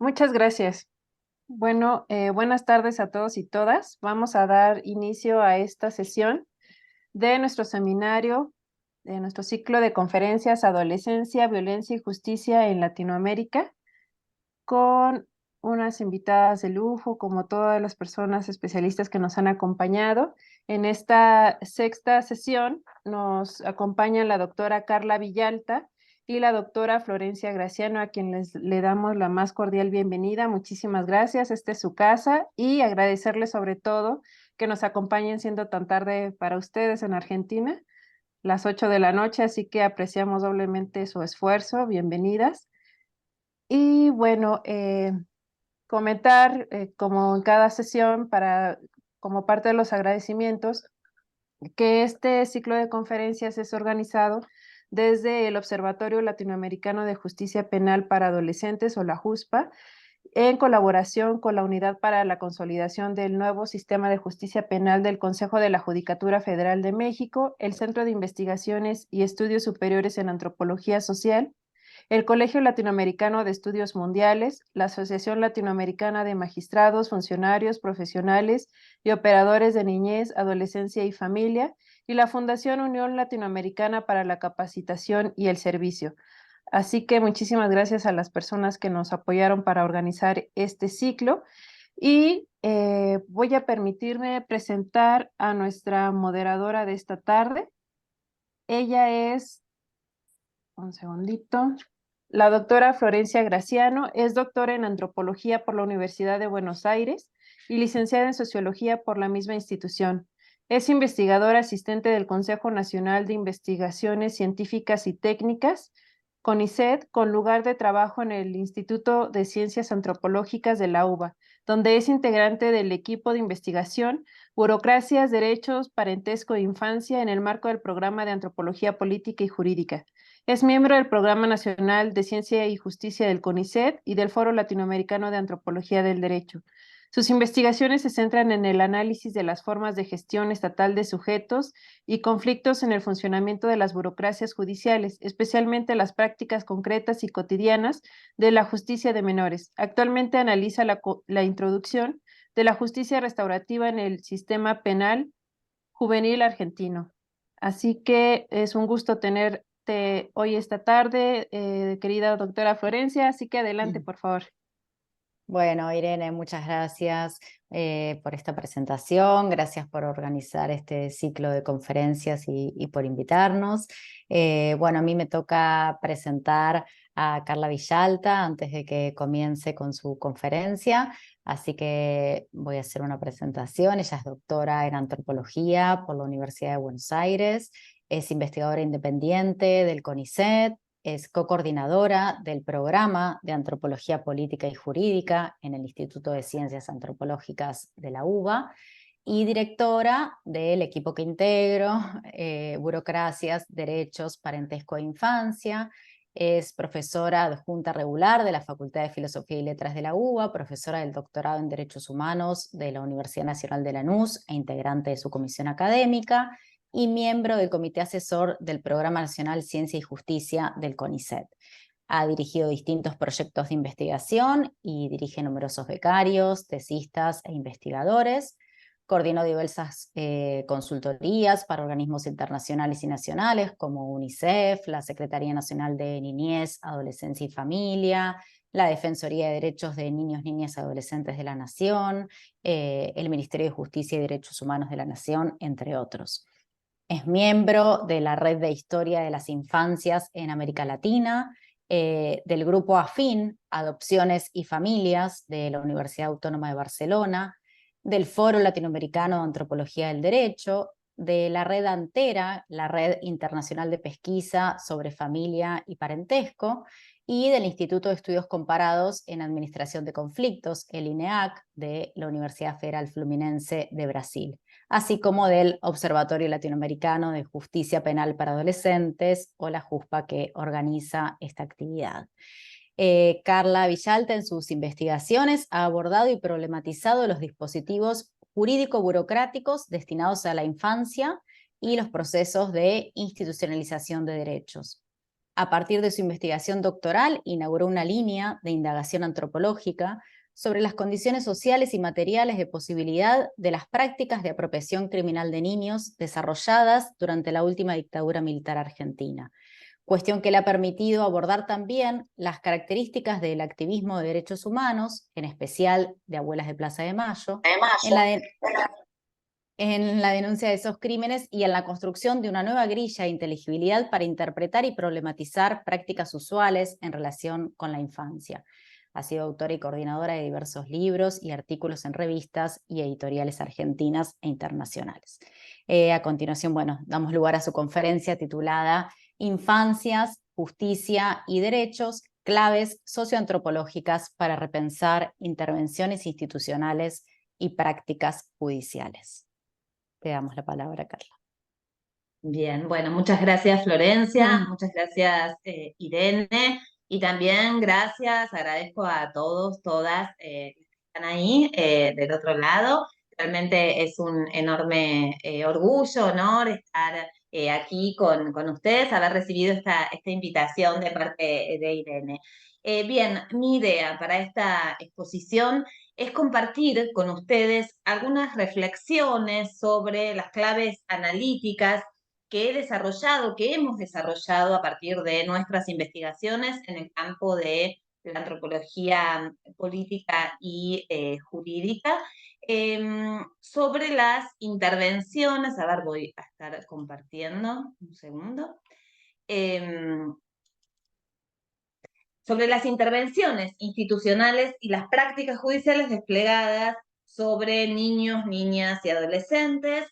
Muchas gracias. Bueno, buenas tardes a todos y todas. Vamos a dar inicio a esta sesión de nuestro seminario, de nuestro ciclo de conferencias Adolescencia, Violencia y Justicia en Latinoamérica, con unas invitadas de lujo, como todas las personas especialistas que nos han acompañado. En esta sexta sesión nos acompaña la doctora Carla Villalta y la doctora Florencia Graciano, a quien le damos la más cordial bienvenida. Muchísimas gracias, esta es su casa, y agradecerles sobre todo que nos acompañen siendo tan tarde para ustedes en Argentina, las 8 de la noche, así que apreciamos doblemente su esfuerzo. Bienvenidas. Y bueno, comentar, como en cada sesión, como parte de los agradecimientos, que este ciclo de conferencias es organizado desde el Observatorio Latinoamericano de Justicia Penal para Adolescentes, o la JUSPA, en colaboración con la Unidad para la Consolidación del Nuevo Sistema de Justicia Penal del Consejo de la Judicatura Federal de México, el Centro de Investigaciones y Estudios Superiores en Antropología Social, el Colegio Latinoamericano de Estudios Mundiales, la Asociación Latinoamericana de Magistrados, Funcionarios, Profesionales y Operadores de Niñez, Adolescencia y Familia, y la Fundación Unión Latinoamericana para la Capacitación y el Servicio. Así que muchísimas gracias a las personas que nos apoyaron para organizar este ciclo. Y voy a permitirme presentar a nuestra moderadora de esta tarde. Ella es, un segundito, la doctora Florencia Graciano. Es doctora en antropología por la Universidad de Buenos Aires y licenciada en sociología por la misma institución. Es investigadora asistente del Consejo Nacional de Investigaciones Científicas y Técnicas, CONICET, con lugar de trabajo en el Instituto de Ciencias Antropológicas de la UBA, donde es integrante del equipo de investigación Burocracias, Derechos, Parentesco e Infancia en el marco del programa de Antropología Política y Jurídica. Es miembro del Programa Nacional de Ciencia y Justicia del CONICET y del Foro Latinoamericano de Antropología del Derecho. Sus investigaciones se centran en el análisis de las formas de gestión estatal de sujetos y conflictos en el funcionamiento de las burocracias judiciales, especialmente las prácticas concretas y cotidianas de la justicia de menores. Actualmente analiza la introducción de la justicia restaurativa en el sistema penal juvenil argentino. Así que es un gusto tenerte hoy esta tarde, querida doctora Florencia, así que adelante, por favor. Bueno, Irene, muchas gracias por esta presentación, gracias por organizar este ciclo de conferencias y por invitarnos. Bueno, a mí me toca presentar a Carla Villalta antes de que comience con su conferencia, así que voy a hacer una presentación. Ella es doctora en antropología por la Universidad de Buenos Aires, es investigadora independiente del CONICET, es co-coordinadora del programa de Antropología Política y Jurídica en el Instituto de Ciencias Antropológicas de la UBA y directora del equipo que integro, Burocracias, Derechos, Parentesco e Infancia. Es profesora adjunta regular de la Facultad de Filosofía y Letras de la UBA, profesora del doctorado en Derechos Humanos de la Universidad Nacional de Lanús e integrante de su comisión académica, y miembro del Comité Asesor del Programa Nacional Ciencia y Justicia del CONICET. Ha dirigido distintos proyectos de investigación y dirige numerosos becarios, tesistas e investigadores. Coordinó diversas consultorías para organismos internacionales y nacionales como UNICEF, la Secretaría Nacional de Niñez, Adolescencia y Familia, la Defensoría de Derechos de Niños, Niñas y Adolescentes de la Nación, el Ministerio de Justicia y Derechos Humanos de la Nación, entre otros. Es miembro de la Red de Historia de las Infancias en América Latina, del grupo AFIN, Adopciones y Familias, de la Universidad Autónoma de Barcelona, del Foro Latinoamericano de Antropología del Derecho, de la Red Antera, la Red Internacional de Pesquisa sobre Familia y Parentesco, y del Instituto de Estudios Comparados en Administración de Conflictos, el INEAC, de la Universidad Federal Fluminense de Brasil, así como del Observatorio Latinoamericano de Justicia Penal para Adolescentes, o la JUSPA, que organiza esta actividad. Carla Villalta, en sus investigaciones, ha abordado y problematizado los dispositivos jurídico-burocráticos destinados a la infancia y los procesos de institucionalización de derechos. A partir de su investigación doctoral, inauguró una línea de indagación antropológica sobre las condiciones sociales y materiales de posibilidad de las prácticas de apropiación criminal de niños desarrolladas durante la última dictadura militar argentina, cuestión que le ha permitido abordar también las características del activismo de derechos humanos, en especial de Abuelas de Plaza de Mayo, en la denuncia de esos crímenes y en la construcción de una nueva grilla de inteligibilidad para interpretar y problematizar prácticas usuales en relación con la infancia. Ha sido autora y coordinadora de diversos libros y artículos en revistas y editoriales argentinas e internacionales. A continuación, bueno, damos lugar a su conferencia titulada Infancias, Justicia y Derechos, claves socioantropológicas para repensar intervenciones institucionales y prácticas judiciales. Te damos la palabra, Carla. Bien, bueno, muchas gracias Florencia, muchas gracias Irene, y también gracias, agradezco a todos, todas que están ahí del otro lado. Realmente es un enorme orgullo, honor estar aquí con ustedes, haber recibido esta invitación de parte de Irene. Bien, mi idea para esta exposición es compartir con ustedes algunas reflexiones sobre las claves analíticas que he desarrollado, que hemos desarrollado a partir de nuestras investigaciones en el campo de la antropología política y jurídica, sobre las intervenciones. A ver, voy a estar compartiendo un segundo. Sobre las intervenciones institucionales y las prácticas judiciales desplegadas sobre niños, niñas y adolescentes,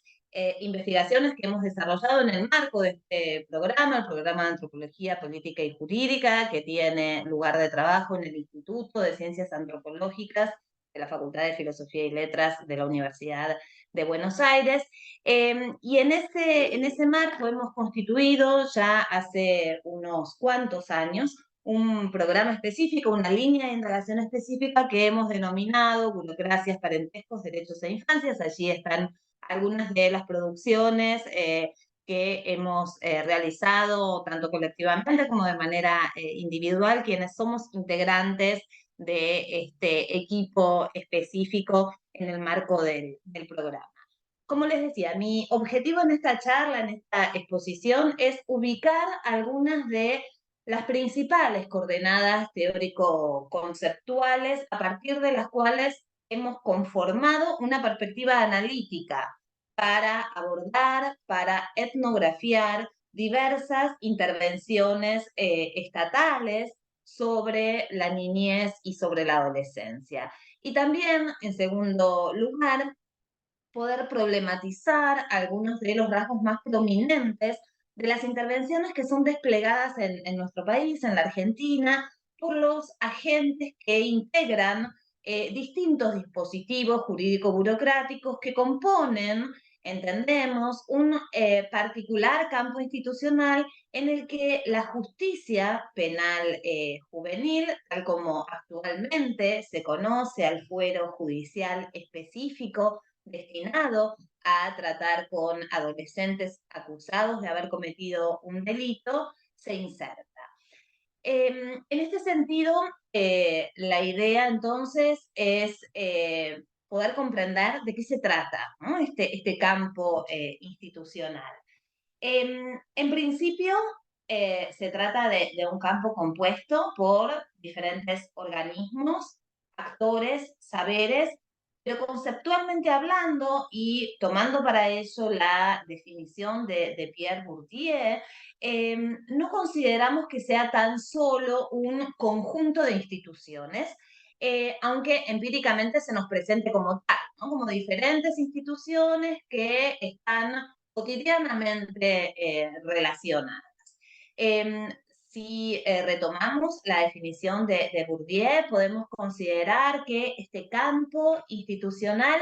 investigaciones que hemos desarrollado en el marco de este programa, el programa de Antropología Política y Jurídica, que tiene lugar de trabajo en el Instituto de Ciencias Antropológicas de la Facultad de Filosofía y Letras de la Universidad de Buenos Aires. Y en ese marco hemos constituido ya hace unos cuantos años un programa específico, una línea de indagación específica que hemos denominado Burocracias, Parentescos, Derechos e Infancias. Allí están algunas de las producciones que hemos realizado tanto colectivamente como de manera individual, quienes somos integrantes de este equipo específico en el marco del programa. Como les decía, mi objetivo en esta charla, en esta exposición, es ubicar algunas de las principales coordenadas teórico-conceptuales a partir de las cuales hemos conformado una perspectiva analítica para abordar, para etnografiar diversas intervenciones estatales sobre la niñez y sobre la adolescencia. Y también, en segundo lugar, poder problematizar algunos de los rasgos más prominentes de las intervenciones que son desplegadas en nuestro país, en la Argentina, por los agentes que integran distintos dispositivos jurídico-burocráticos que componen, entendemos, un particular campo institucional en el que la justicia penal juvenil, tal como actualmente se conoce al fuero judicial específico destinado a tratar con adolescentes acusados de haber cometido un delito, se inserta. En este sentido, la idea entonces es poder comprender de qué se trata, ¿no? este campo institucional. En principio, se trata de un campo compuesto por diferentes organismos, actores, saberes, pero conceptualmente hablando y tomando para ello la definición de Pierre Bourdieu, no consideramos que sea tan solo un conjunto de instituciones, aunque empíricamente se nos presente como tal, ¿no? Como diferentes instituciones que están cotidianamente relacionadas. Si retomamos la definición de Bourdieu, podemos considerar que este campo institucional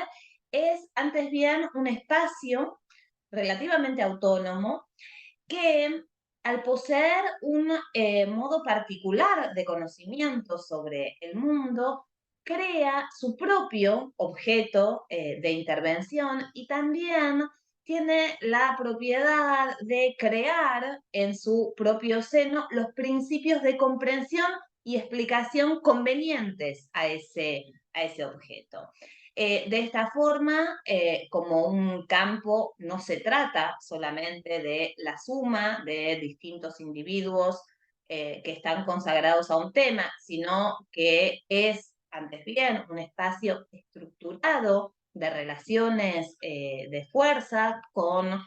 es antes bien un espacio relativamente autónomo que, al poseer un modo particular de conocimiento sobre el mundo, crea su propio objeto de intervención y también tiene la propiedad de crear en su propio seno los principios de comprensión y explicación convenientes a ese objeto. De esta forma, como un campo no se trata solamente de la suma de distintos individuos que están consagrados a un tema, sino que es, antes bien, un espacio estructurado de relaciones de fuerza con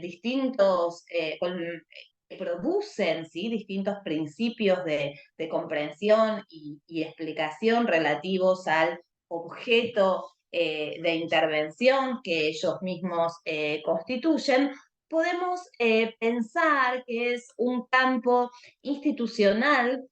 distintos, que producen, ¿sí?, distintos principios de comprensión y explicación relativos al objeto de intervención que ellos mismos constituyen, podemos pensar que es un campo institucional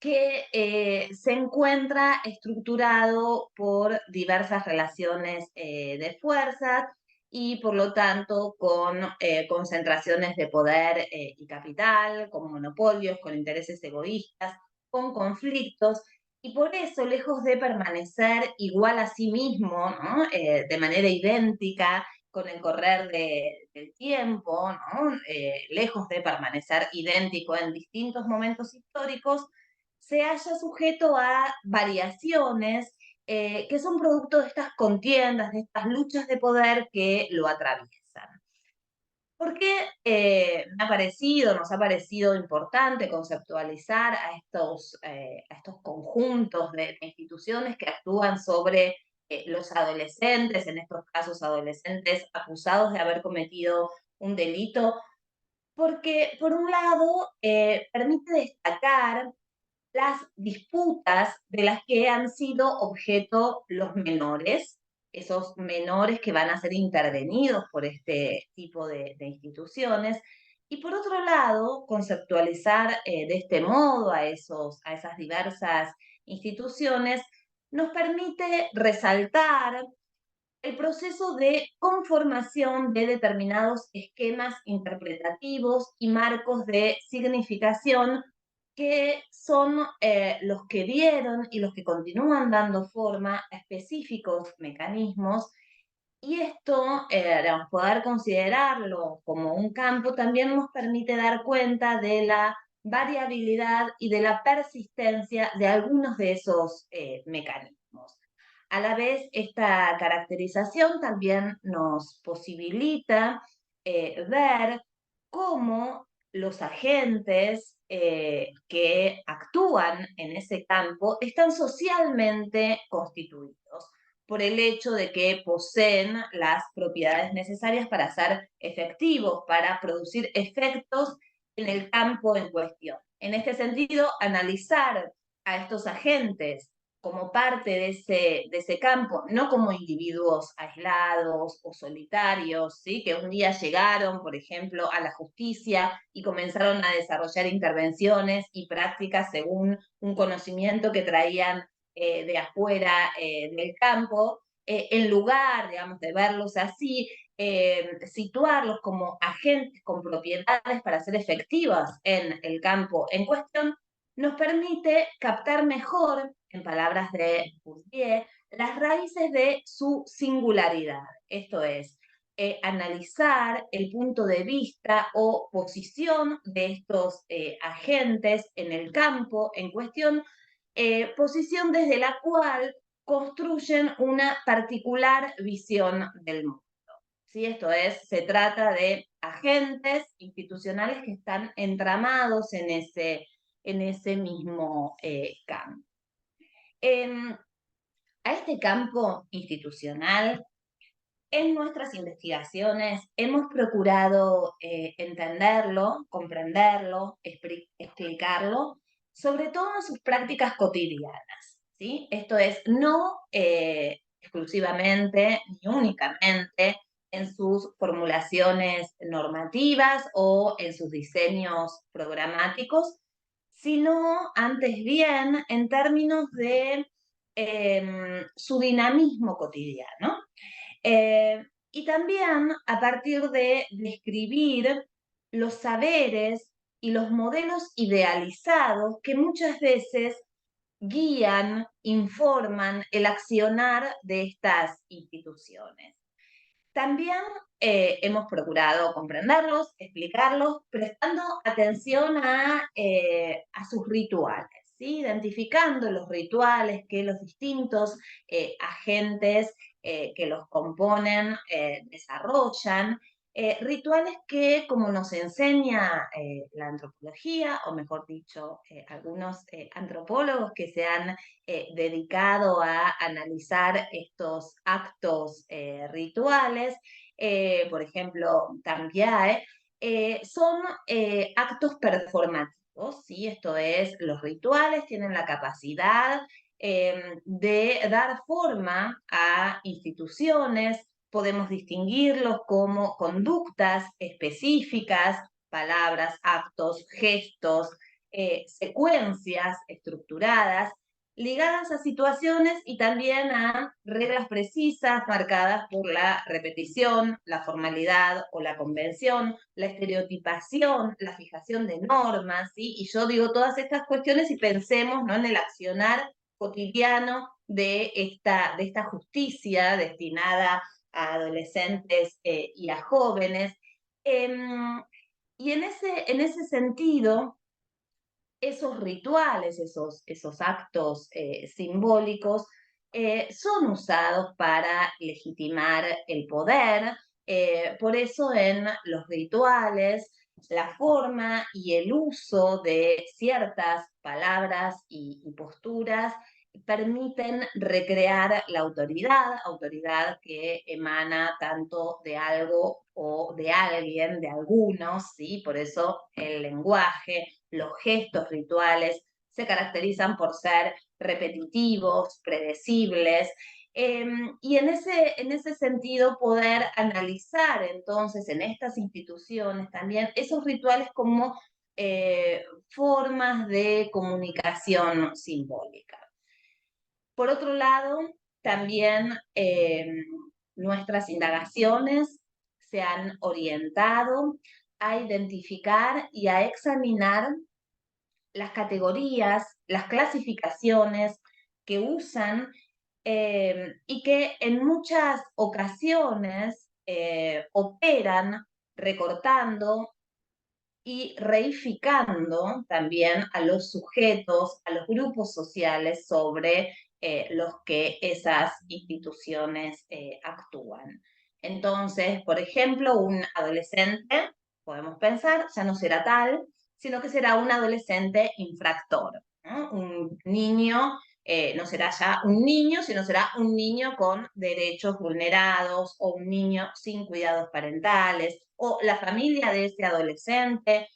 que se encuentra estructurado por diversas relaciones de fuerzas y por lo tanto con concentraciones de poder y capital, con monopolios, con intereses egoístas, con conflictos. Y por eso, lejos de permanecer igual a sí mismo, ¿no? De manera idéntica con el correr del tiempo, ¿no? Lejos de permanecer idéntico en distintos momentos históricos, se halla sujeto a variaciones que son producto de estas contiendas, de estas luchas de poder que lo atraviesan. ¿Por qué nos ha parecido importante conceptualizar a estos conjuntos de instituciones que actúan sobre los adolescentes, en estos casos adolescentes acusados de haber cometido un delito? Porque, por un lado, permite destacar las disputas de las que han sido objeto los menores, esos menores que van a ser intervenidos por este tipo de instituciones, y por otro lado, conceptualizar de este modo a esas diversas instituciones nos permite resaltar el proceso de conformación de determinados esquemas interpretativos y marcos de significación que son los que dieron y los que continúan dando forma a específicos mecanismos. Y esto, poder considerarlo como un campo, también nos permite dar cuenta de la variabilidad y de la persistencia de algunos de esos mecanismos. A la vez, esta caracterización también nos posibilita ver cómo los agentes que actúan en ese campo están socialmente constituidos por el hecho de que poseen las propiedades necesarias para ser efectivos, para producir efectos en el campo en cuestión. En este sentido, analizar a estos agentes como parte de ese campo, no como individuos aislados o solitarios, ¿sí?, que un día llegaron, por ejemplo, a la justicia y comenzaron a desarrollar intervenciones y prácticas según un conocimiento que traían de afuera del campo, en lugar, digamos, de verlos así, situarlos como agentes con propiedades para ser efectivas en el campo en cuestión, nos permite captar mejor, en palabras de Bourdieu, las raíces de su singularidad. Esto es, analizar el punto de vista o posición de estos agentes en el campo en cuestión, posición desde la cual construyen una particular visión del mundo. ¿Sí? Esto es, se trata de agentes institucionales que están entramados en ese mismo campo. A este campo institucional, en nuestras investigaciones hemos procurado entenderlo, comprenderlo, explicarlo, sobre todo en sus prácticas cotidianas, ¿sí? Esto es, no exclusivamente ni únicamente en sus formulaciones normativas o en sus diseños programáticos, sino antes bien en términos de su dinamismo cotidiano. Y también a partir de describir los saberes y los modelos idealizados que muchas veces guían, informan el accionar de estas instituciones. También hemos procurado comprenderlos, explicarlos, prestando atención a sus rituales, ¿sí? Identificando los rituales que los distintos agentes que los componen desarrollan, rituales que, como nos enseña la antropología, o mejor dicho, algunos antropólogos que se han dedicado a analizar estos actos rituales, por ejemplo, Tambiae, son actos performativos, ¿sí? Esto es, los rituales tienen la capacidad de dar forma a instituciones, podemos distinguirlos como conductas específicas, palabras, actos, gestos, secuencias estructuradas, ligadas a situaciones y también a reglas precisas marcadas por la repetición, la formalidad o la convención, la estereotipación, la fijación de normas, ¿sí? Y yo digo todas estas cuestiones y pensemos, ¿no?, en el accionar cotidiano de esta justicia destinada a adolescentes y a jóvenes. Y en ese sentido, esos rituales, esos actos simbólicos, son usados para legitimar el poder. Por eso en los rituales, la forma y el uso de ciertas palabras y posturas permiten recrear la autoridad, autoridad que emana tanto de algo o de alguien, de algunos, ¿sí? Por eso el lenguaje, los gestos rituales se caracterizan por ser repetitivos, predecibles, y en ese sentido poder analizar entonces en estas instituciones también esos rituales como formas de comunicación simbólica. Por otro lado, también nuestras indagaciones se han orientado a identificar y a examinar las categorías, las clasificaciones que usan y que en muchas ocasiones operan recortando y reificando también a los sujetos, a los grupos sociales sobre los que esas instituciones actúan. Entonces, por ejemplo, un adolescente, podemos pensar, ya no será tal, sino que será un adolescente infractor, ¿no? Un niño no será ya un niño, sino será un niño con derechos vulnerados o un niño sin cuidados parentales, o la familia de ese adolescente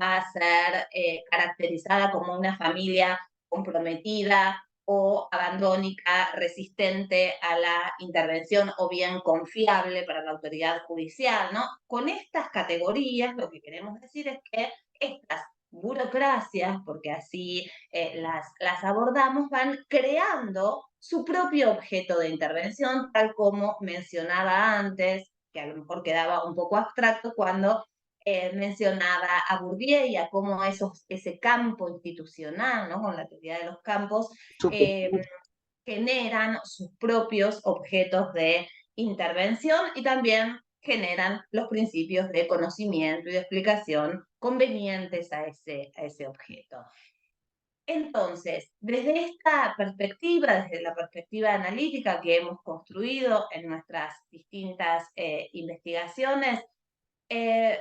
va a ser caracterizada como una familia comprometida o abandónica, resistente a la intervención o bien confiable para la autoridad judicial, ¿no? Con estas categorías lo que queremos decir es que estas burocracias, porque así las abordamos, van creando su propio objeto de intervención, tal como mencionaba antes, que a lo mejor quedaba un poco abstracto cuando mencionaba a Bourdieu y a cómo ese campo institucional, ¿no?, con la teoría de los campos, eh, generan sus propios objetos de intervención y también generan los principios de conocimiento y de explicación convenientes a ese objeto. Entonces, desde esta perspectiva, desde la perspectiva analítica que hemos construido en nuestras distintas investigaciones, eh,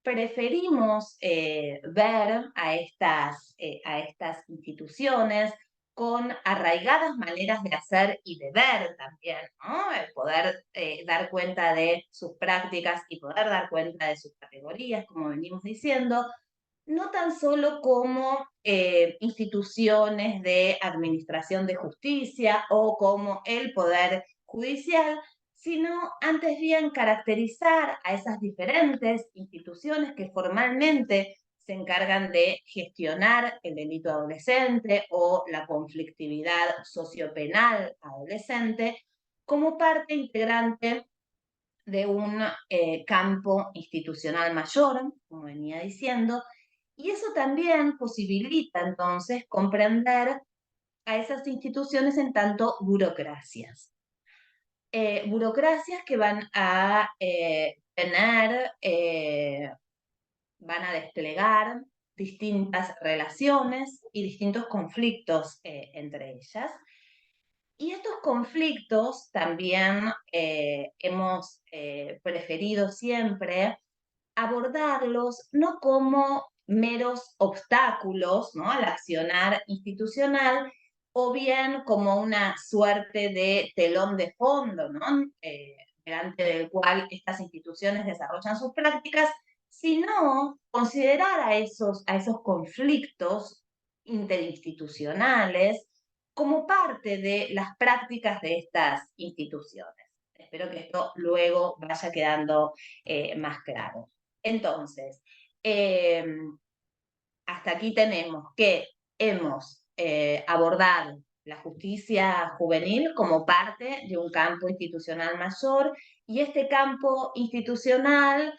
preferimos ver a estas instituciones con arraigadas maneras de hacer y de ver también, ¿no? El poder dar cuenta de sus prácticas y poder dar cuenta de sus categorías, como venimos diciendo, no tan solo como instituciones de administración de justicia o como el poder judicial, sino antes bien caracterizar a esas diferentes instituciones que formalmente se encargan de gestionar el delito adolescente o la conflictividad sociopenal adolescente como parte integrante de un campo institucional mayor, como venía diciendo, y eso también posibilita entonces comprender a esas instituciones en tanto burocracias. burocracias que van a van a desplegar distintas relaciones y distintos conflictos entre ellas. Y estos conflictos también hemos preferido siempre abordarlos no como meros obstáculos, ¿no?, al accionar institucional, o bien como una suerte de telón de fondo, ¿no?, delante del cual estas instituciones desarrollan sus prácticas, sino considerar a esos conflictos interinstitucionales como parte de las prácticas de estas instituciones. Espero que esto luego vaya quedando más claro. Entonces, hasta aquí tenemos que hemos abordado la justicia juvenil como parte de un campo institucional mayor, y este campo institucional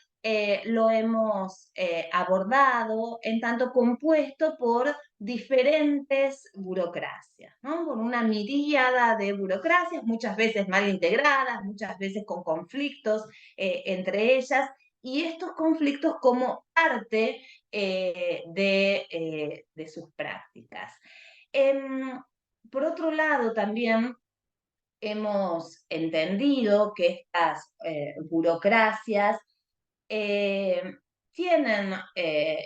lo hemos abordado en tanto compuesto por diferentes burocracias, ¿no?, con una miríada de burocracias, muchas veces mal integradas, muchas veces con conflictos entre ellas, y estos conflictos como parte de sus prácticas. Por otro lado, también hemos entendido que estas burocracias tienen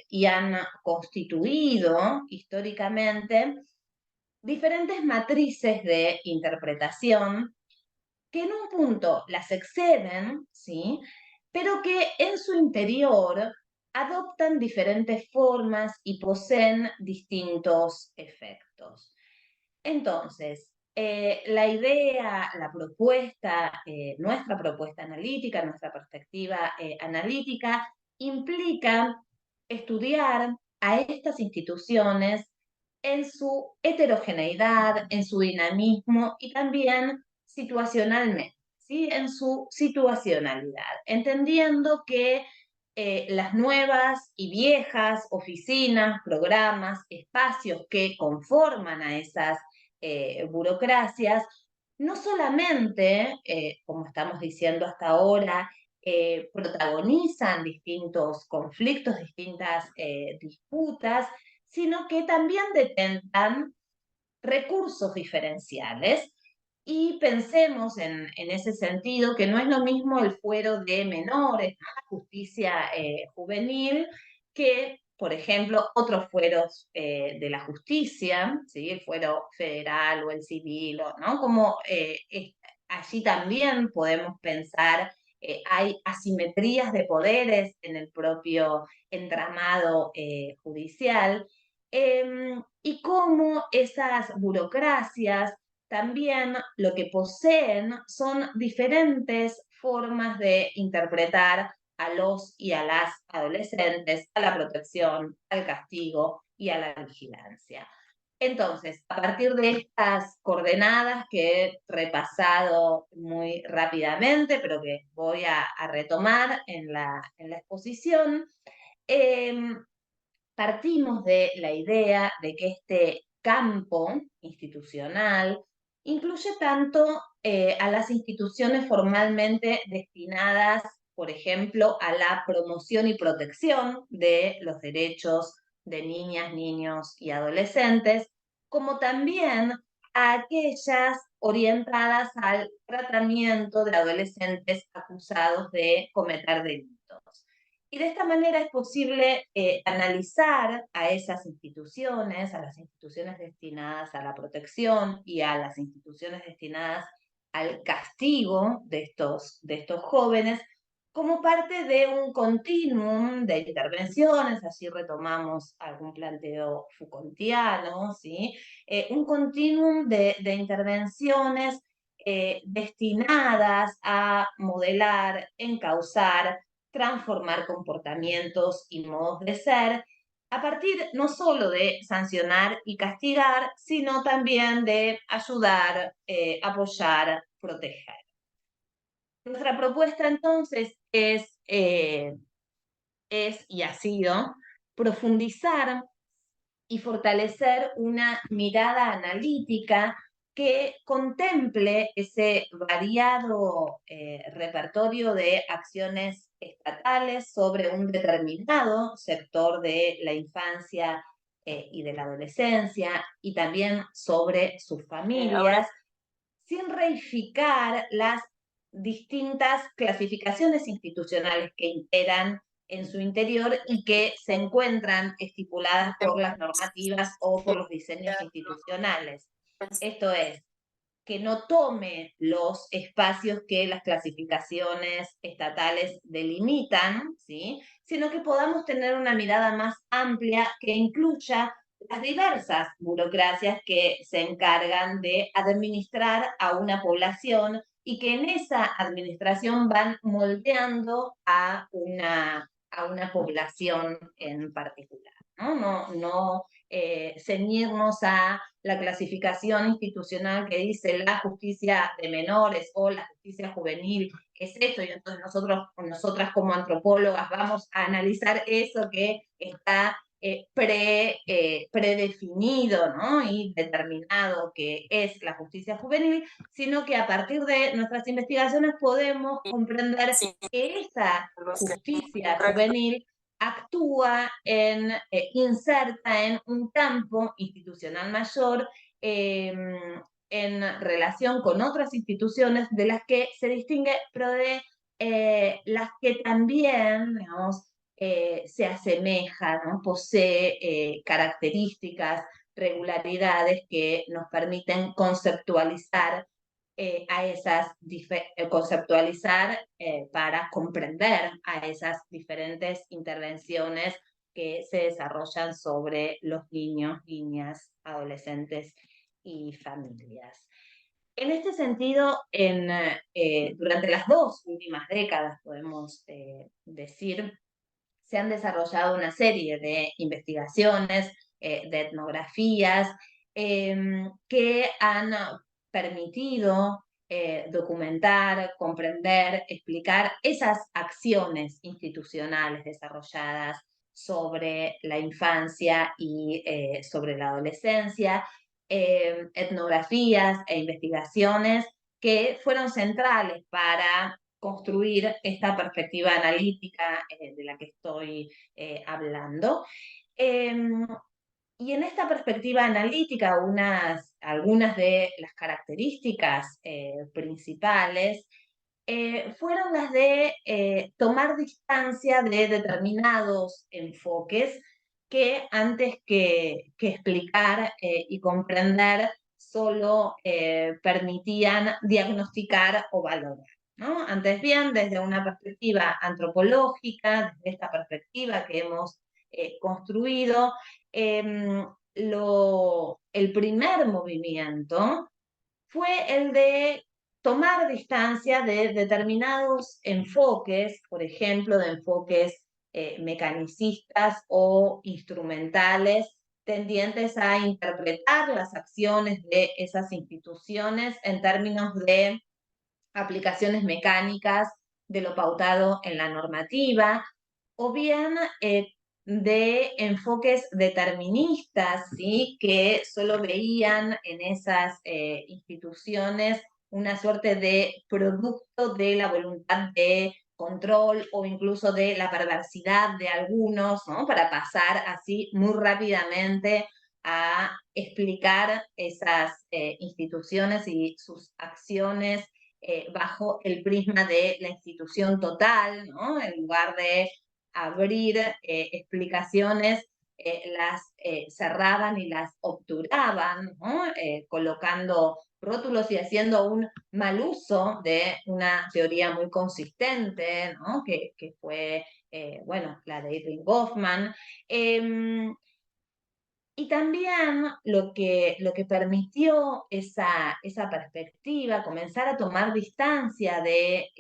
y han constituido históricamente diferentes matrices de interpretación que en un punto las exceden, ¿sí?, pero que en su interior adoptan diferentes formas y poseen distintos efectos. Entonces, la idea, la propuesta, nuestra propuesta analítica, nuestra perspectiva analítica, implica estudiar a estas instituciones en su heterogeneidad, en su dinamismo y también situacionalmente, ¿sí?, en su situacionalidad, entendiendo que las nuevas y viejas oficinas, programas, espacios que conforman a esas burocracias, no solamente, como estamos diciendo hasta ahora, protagonizan distintos conflictos, distintas disputas, sino que también detentan recursos diferenciales. Y pensemos en ese sentido que no es lo mismo el fuero de menores, ¿no?, la justicia juvenil, que, por ejemplo, otros fueros de la justicia, ¿sí?, el fuero federal o el civil, ¿no?, como allí también podemos pensar, hay asimetrías de poderes en el propio entramado judicial, y cómo esas burocracias también lo que poseen son diferentes formas de interpretar a los y a las adolescentes, a la protección, al castigo y a la vigilancia. Entonces, a partir de estas coordenadas que he repasado muy rápidamente, pero que voy a retomar en la exposición, partimos de la idea de que este campo institucional incluye tanto a las instituciones formalmente destinadas, por ejemplo, a la promoción y protección de los derechos de niñas, niños y adolescentes, como también a aquellas orientadas al tratamiento de adolescentes acusados de cometer delitos. Y de esta manera es posible analizar a esas instituciones, a las instituciones destinadas a la protección y a las instituciones destinadas al castigo de estos jóvenes, como parte de un continuum de intervenciones. Allí retomamos algún planteo Foucaultiano, ¿sí?, un continuum de intervenciones destinadas a modelar, encauzar, transformar comportamientos y modos de ser, a partir no solo de sancionar y castigar, sino también de ayudar, apoyar, proteger. Nuestra propuesta entonces es y ha sido profundizar y fortalecer una mirada analítica que contemple ese variado repertorio de acciones estatales sobre un determinado sector de la infancia y de la adolescencia, y también sobre sus familias, sin reificar las distintas clasificaciones institucionales que imperan en su interior y que se encuentran estipuladas por las normativas o por los diseños institucionales. Esto es, que no tome los espacios que las clasificaciones estatales delimitan, ¿sí? Sino que podamos tener una mirada más amplia que incluya las diversas burocracias que se encargan de administrar a una población y que en esa administración van moldeando a una población en particular, ¿no? No ceñirnos a la clasificación institucional que dice la justicia de menores o la justicia juvenil es esto, y entonces nosotras como antropólogas vamos a analizar eso que está predefinido, ¿no? Y determinado que es la justicia juvenil, sino que a partir de nuestras investigaciones podemos comprender que esa justicia juvenil actúa inserta en un campo institucional mayor en relación con otras instituciones de las que se distingue, pero de las que también, digamos, se asemeja, ¿no? Posee características, regularidades que nos permiten conceptualizar conceptualizar para comprender a esas diferentes intervenciones que se desarrollan sobre los niños, niñas, adolescentes y familias. En este sentido, durante las 2 últimas décadas, podemos decir, se han desarrollado una serie de investigaciones, de etnografías, que han permitido documentar, comprender, explicar esas acciones institucionales desarrolladas sobre la infancia y sobre la adolescencia, etnografías e investigaciones que fueron centrales para construir esta perspectiva analítica de la que estoy hablando. Y en esta perspectiva analítica, algunas de las características principales fueron las de tomar distancia de determinados enfoques que antes que explicar y comprender solo permitían diagnosticar o valorar, ¿no? Antes bien, desde una perspectiva antropológica, desde esta perspectiva que hemos construido, el primer movimiento fue el de tomar distancia de determinados enfoques, por ejemplo, de enfoques mecanicistas o instrumentales, tendientes a interpretar las acciones de esas instituciones en términos de aplicaciones mecánicas de lo pautado en la normativa, o bien de enfoques deterministas, ¿sí? Que solo veían en esas instituciones una suerte de producto de la voluntad de control o incluso de la perversidad de algunos, ¿no? Para pasar así muy rápidamente a explicar esas instituciones y sus acciones bajo el prisma de la institución total, ¿no? En lugar de abrir explicaciones, las cerraban y las obturaban, ¿no? Colocando rótulos y haciendo un mal uso de una teoría muy consistente, ¿no? que fue, bueno, la de Irving Goffman. Y también lo que permitió esa perspectiva, comenzar a tomar distancia de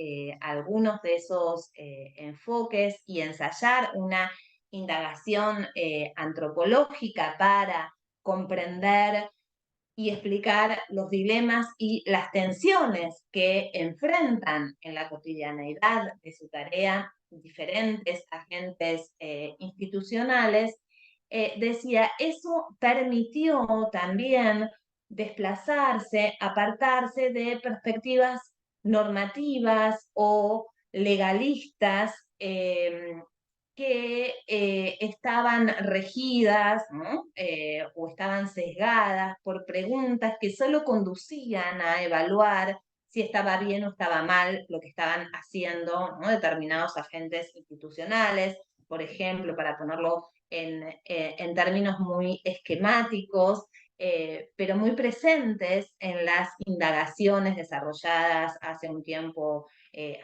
algunos de esos enfoques y ensayar una indagación antropológica para comprender y explicar los dilemas y las tensiones que enfrentan en la cotidianeidad de su tarea diferentes agentes institucionales, decía, eso permitió también desplazarse, apartarse de perspectivas normativas o legalistas que estaban regidas, ¿no? O estaban sesgadas por preguntas que solo conducían a evaluar si estaba bien o estaba mal lo que estaban haciendo, ¿no? Determinados agentes institucionales. Por ejemplo, para ponerlo en términos muy esquemáticos, pero muy presentes en las indagaciones desarrolladas hace un tiempo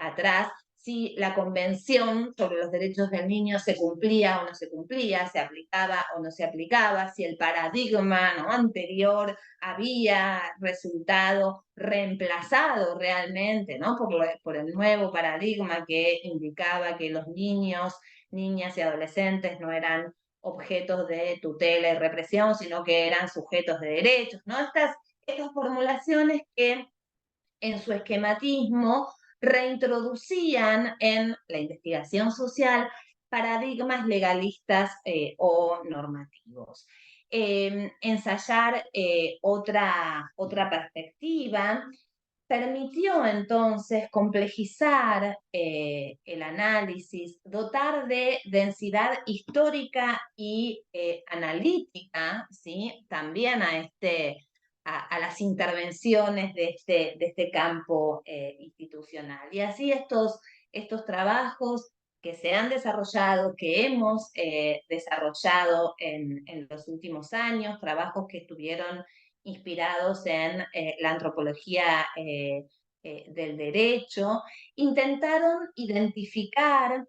atrás, si la Convención sobre los Derechos del Niño se cumplía o no se cumplía, se aplicaba o no se aplicaba, si el paradigma, ¿no?, anterior había resultado reemplazado realmente, ¿no?, por el nuevo paradigma que indicaba que los niños, niñas y adolescentes no eran objetos de tutela y represión, sino que eran sujetos de derechos, ¿no? Estas formulaciones que en su esquematismo reintroducían en la investigación social paradigmas legalistas o normativos. Ensayar otra perspectiva permitió entonces complejizar el análisis, dotar de densidad histórica y analítica, ¿sí?, también a las intervenciones de este campo institucional. Y así estos trabajos que se han desarrollado, que hemos desarrollado en los últimos años, trabajos que estuvieron inspirados en la antropología del derecho, intentaron identificar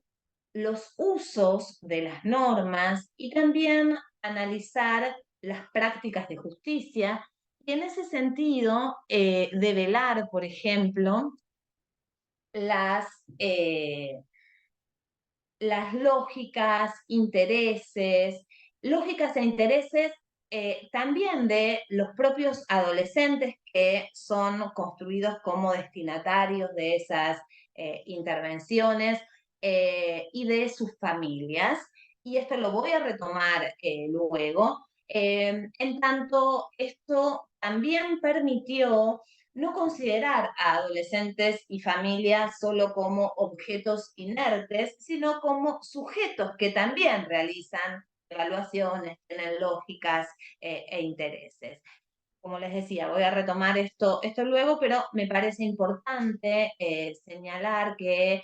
los usos de las normas y también analizar las prácticas de justicia, y en ese sentido develar, por ejemplo, las, eh, las lógicas e intereses también de los propios adolescentes que son construidos como destinatarios de esas intervenciones y de sus familias. Y esto lo voy a retomar luego. En tanto, esto también permitió no considerar a adolescentes y familias solo como objetos inertes, sino como sujetos que también realizan evaluaciones, tienen lógicas e intereses. Como les decía, voy a retomar esto luego, pero me parece importante señalar que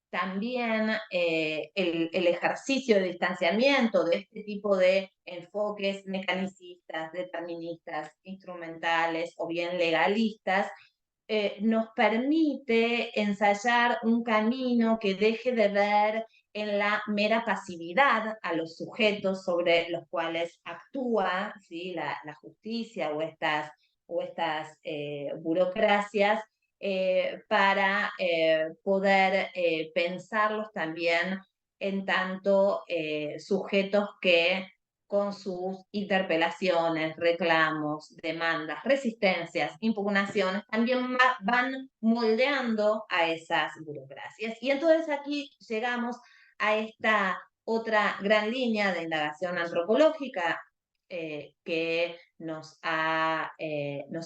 también el ejercicio de distanciamiento de este tipo de enfoques mecanicistas, deterministas, instrumentales o bien legalistas, nos permite ensayar un camino que deje de ver en la mera pasividad a los sujetos sobre los cuales actúa, ¿sí?, la justicia o estas burocracias, para poder pensarlos también en tanto sujetos que con sus interpelaciones, reclamos, demandas, resistencias, impugnaciones, también van moldeando a esas burocracias. Y entonces aquí llegamos a esta otra gran línea de indagación antropológica que nos ha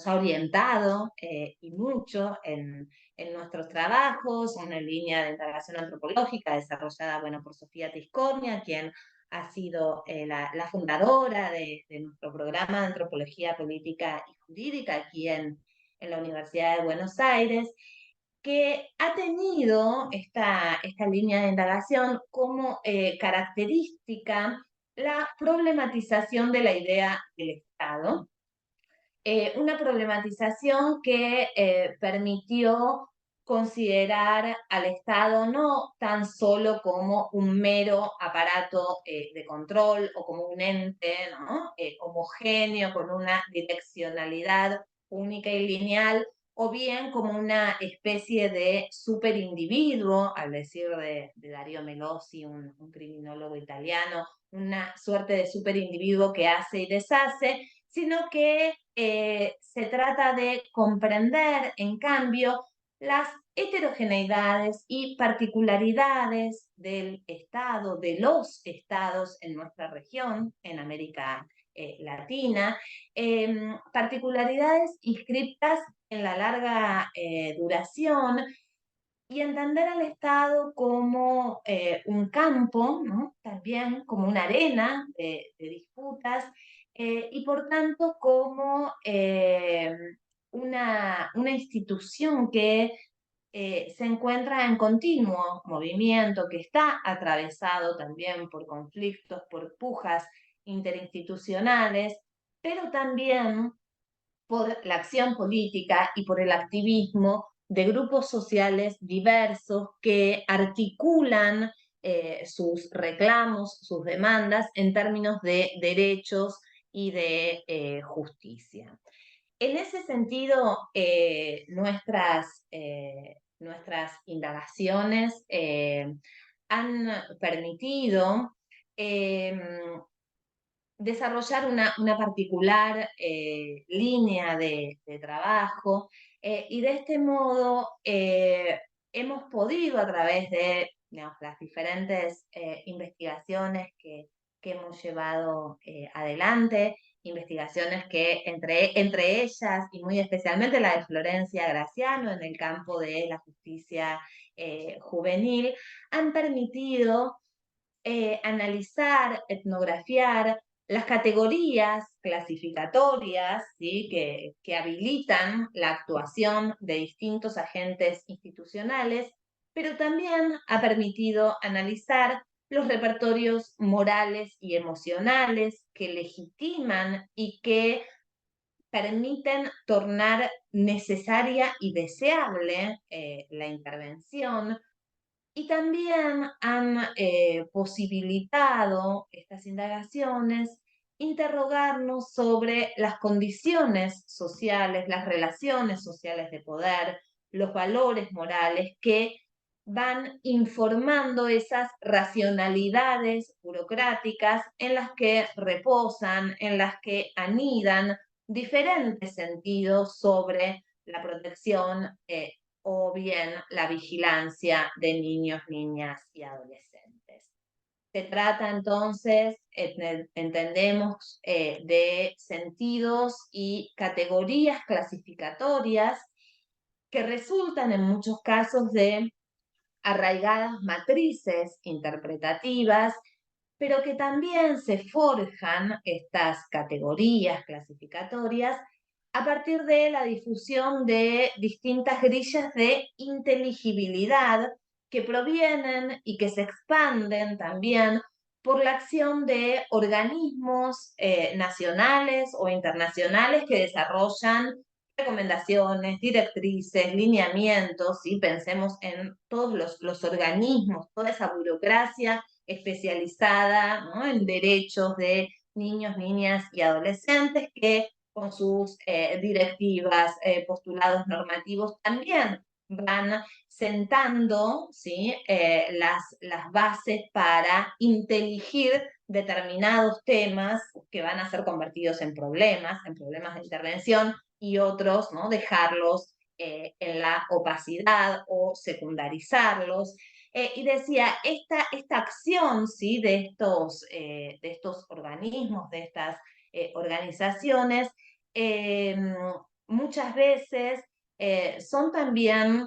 orientado y mucho en nuestros trabajos, una línea de indagación antropológica desarrollada, bueno, por Sofía Tiscornia, quien ha sido la fundadora de nuestro programa de antropología política y jurídica aquí en la Universidad de Buenos Aires, que ha tenido esta línea de indagación como característica la problematización de la idea del Estado, una problematización que permitió considerar al Estado no tan solo como un mero aparato de control o como un ente, ¿no?, homogéneo con una direccionalidad única y lineal, o bien como una especie de superindividuo, al decir de Dario Melosi, un criminólogo italiano, una suerte de superindividuo que hace y deshace, sino que se trata de comprender, en cambio, las heterogeneidades y particularidades del Estado, de los estados en nuestra región, en América Latina, particularidades inscritas en la larga duración, y entender al Estado como un campo, ¿no? También como una arena de disputas, y por tanto como una institución que se encuentra en continuo movimiento, que está atravesado también por conflictos, por pujas interinstitucionales, pero también por la acción política y por el activismo de grupos sociales diversos que articulan sus reclamos, sus demandas en términos de derechos y de justicia. En ese sentido, nuestras indagaciones han permitido desarrollar una particular línea de trabajo, y de este modo hemos podido, a través de, digamos, las diferentes investigaciones que hemos llevado adelante, investigaciones que entre ellas y muy especialmente la de Florencia Graciano en el campo de la justicia juvenil, han permitido analizar, etnografiar las categorías clasificatorias, ¿sí? que habilitan la actuación de distintos agentes institucionales, pero también ha permitido analizar los repertorios morales y emocionales que legitiman y que permiten tornar necesaria y deseable la intervención, y también han posibilitado estas indagaciones interrogarnos sobre las condiciones sociales, las relaciones sociales de poder, los valores morales que van informando esas racionalidades burocráticas en las que reposan, en las que anidan diferentes sentidos sobre la protección o bien la vigilancia de niños, niñas y adolescentes. Se trata entonces, entendemos, de sentidos y categorías clasificatorias que resultan en muchos casos de arraigadas matrices interpretativas, pero que también se forjan estas categorías clasificatorias a partir de la difusión de distintas grillas de inteligibilidad que provienen y que se expanden también por la acción de organismos nacionales o internacionales que desarrollan recomendaciones, directrices, lineamientos, y pensemos en todos los organismos, toda esa burocracia especializada, ¿no? en derechos de niños, niñas y adolescentes que con sus directivas, postulados normativos, también van sentando, ¿sí? Las bases para inteligir determinados temas que van a ser convertidos en problemas de intervención, y otros, ¿no? dejarlos en la opacidad o secundarizarlos. Y decía, esta acción, ¿sí? de estos organismos, de estas organizaciones, muchas veces son también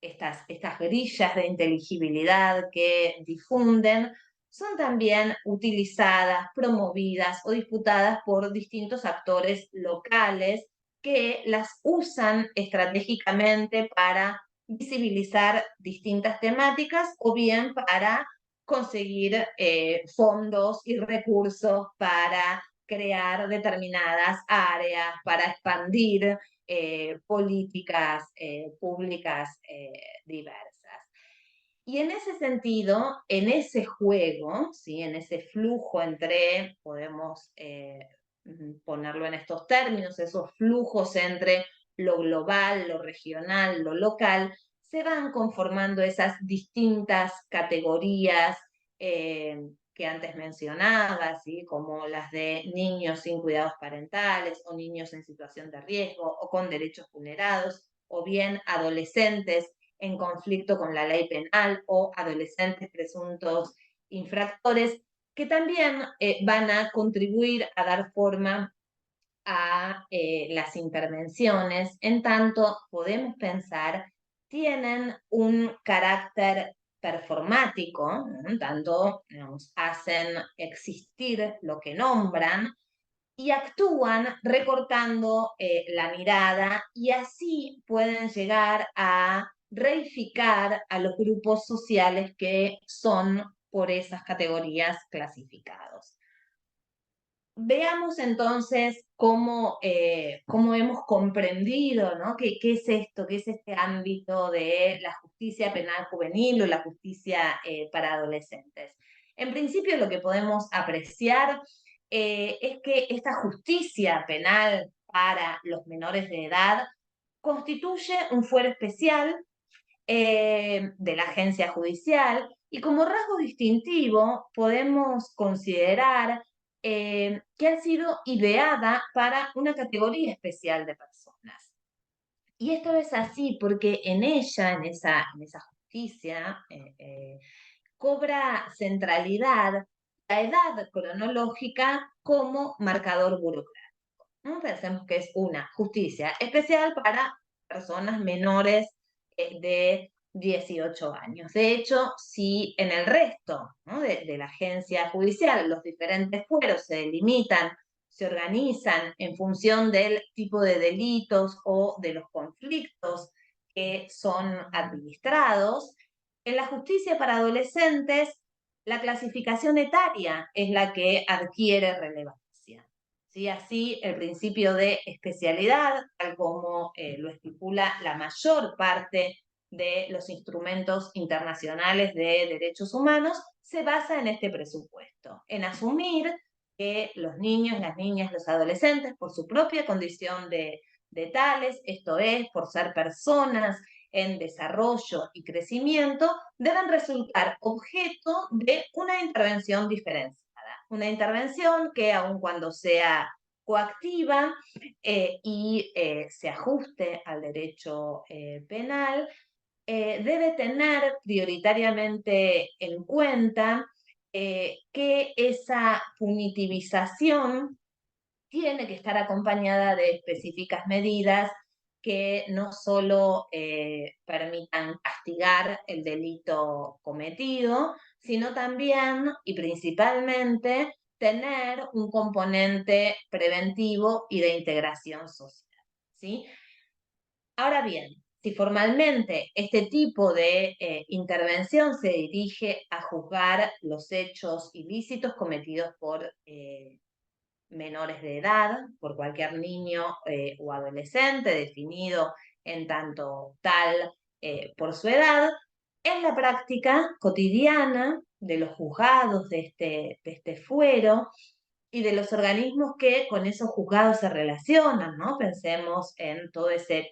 estas grillas de inteligibilidad que difunden, son también utilizadas, promovidas o disputadas por distintos actores locales que las usan estratégicamente para visibilizar distintas temáticas o bien para conseguir fondos y recursos para crear determinadas áreas, para expandir políticas públicas diversas. Y en ese sentido, en ese juego, ¿sí? en ese flujo entre, podemos ponerlo en estos términos, esos flujos entre lo global, lo regional, lo local, se van conformando esas distintas categorías que antes mencionaba, ¿sí? como las de niños sin cuidados parentales o niños en situación de riesgo o con derechos vulnerados, o bien adolescentes en conflicto con la ley penal o adolescentes presuntos infractores, que también van a contribuir a dar forma a las intervenciones, en tanto podemos pensar, tienen un carácter performático, ¿no? En tanto digamos, hacen existir lo que nombran y actúan recortando la mirada y así pueden llegar a reificar a los grupos sociales que son por esas categorías clasificados. Veamos entonces cómo hemos comprendido, ¿no? ¿Qué es esto? ¿Qué es este ámbito de la justicia penal juvenil o la justicia para adolescentes? En principio lo que podemos apreciar es que esta justicia penal para los menores de edad constituye un fuero especial de la agencia judicial y como rasgo distintivo podemos considerar que ha sido ideada para una categoría especial de personas. Y esto es así porque en ella, en esa justicia, cobra centralidad la edad cronológica como marcador burocrático, ¿no? Pensemos que es una justicia especial para personas menores de 18 años. De hecho, si en el resto, ¿no? de la agencia judicial los diferentes fueros se delimitan, se organizan en función del tipo de delitos o de los conflictos que son administrados, en la justicia para adolescentes la clasificación etaria es la que adquiere relevancia. ¿Sí? Así, el principio de especialidad, tal como lo estipula la mayor parte de los instrumentos internacionales de derechos humanos, se basa en este presupuesto, en asumir que los niños, las niñas, los adolescentes, por su propia condición de tales, esto es, por ser personas en desarrollo y crecimiento, deben resultar objeto de una intervención diferenciada. Una intervención que, aun cuando sea coactiva y se ajuste al derecho penal, debe tener prioritariamente en cuenta que esa punitivización tiene que estar acompañada de específicas medidas que no solo permitan castigar el delito cometido, sino también y principalmente tener un componente preventivo y de integración social, ¿sí? Ahora bien, si formalmente este tipo de intervención se dirige a juzgar los hechos ilícitos cometidos por menores de edad, por cualquier niño o adolescente definido en tanto tal por su edad, en la práctica cotidiana de los juzgados de este fuero y de los organismos que con esos juzgados se relacionan, ¿no? Pensemos en todo ese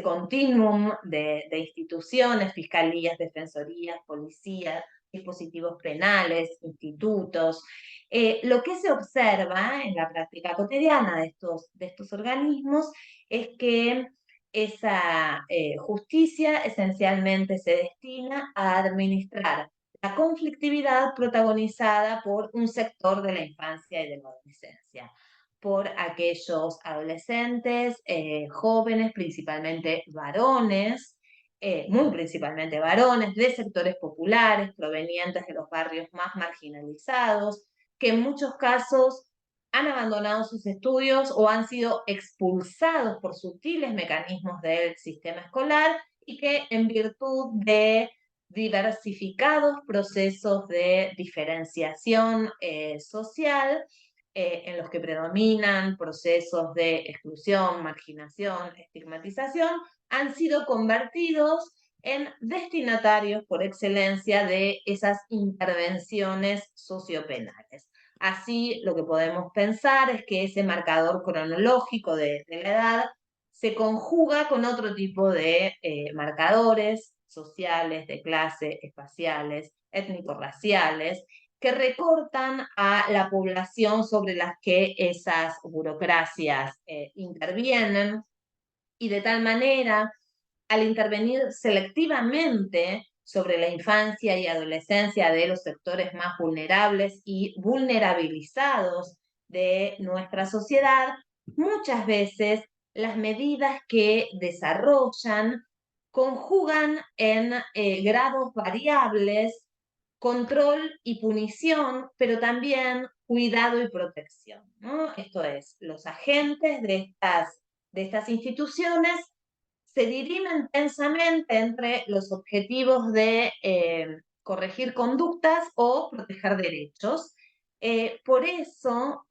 continuum de instituciones, fiscalías, defensorías, policías, dispositivos penales, institutos. Lo que se observa en la práctica cotidiana de estos organismos es que esa justicia esencialmente se destina a administrar la conflictividad protagonizada por un sector de la infancia y de la adolescencia, por aquellos adolescentes, jóvenes, principalmente varones, muy principalmente varones, de sectores populares, provenientes de los barrios más marginalizados, que en muchos casos han abandonado sus estudios o han sido expulsados por sutiles mecanismos del sistema escolar y que en virtud de diversificados procesos de diferenciación social, en los que predominan procesos de exclusión, marginación, estigmatización, han sido convertidos en destinatarios por excelencia de esas intervenciones sociopenales. Así, lo que podemos pensar es que ese marcador cronológico de la edad se conjuga con otro tipo de marcadores sociales, de clase, espaciales, étnico-raciales, que recortan a la población sobre las que esas burocracias intervienen, y de tal manera, al intervenir selectivamente sobre la infancia y adolescencia de los sectores más vulnerables y vulnerabilizados de nuestra sociedad, muchas veces las medidas que desarrollan conjugan en grados variables control y punición, pero también cuidado y protección, ¿no? Esto es, los agentes de estas instituciones se dirimen tensamente entre los objetivos de corregir conductas o proteger derechos. Por eso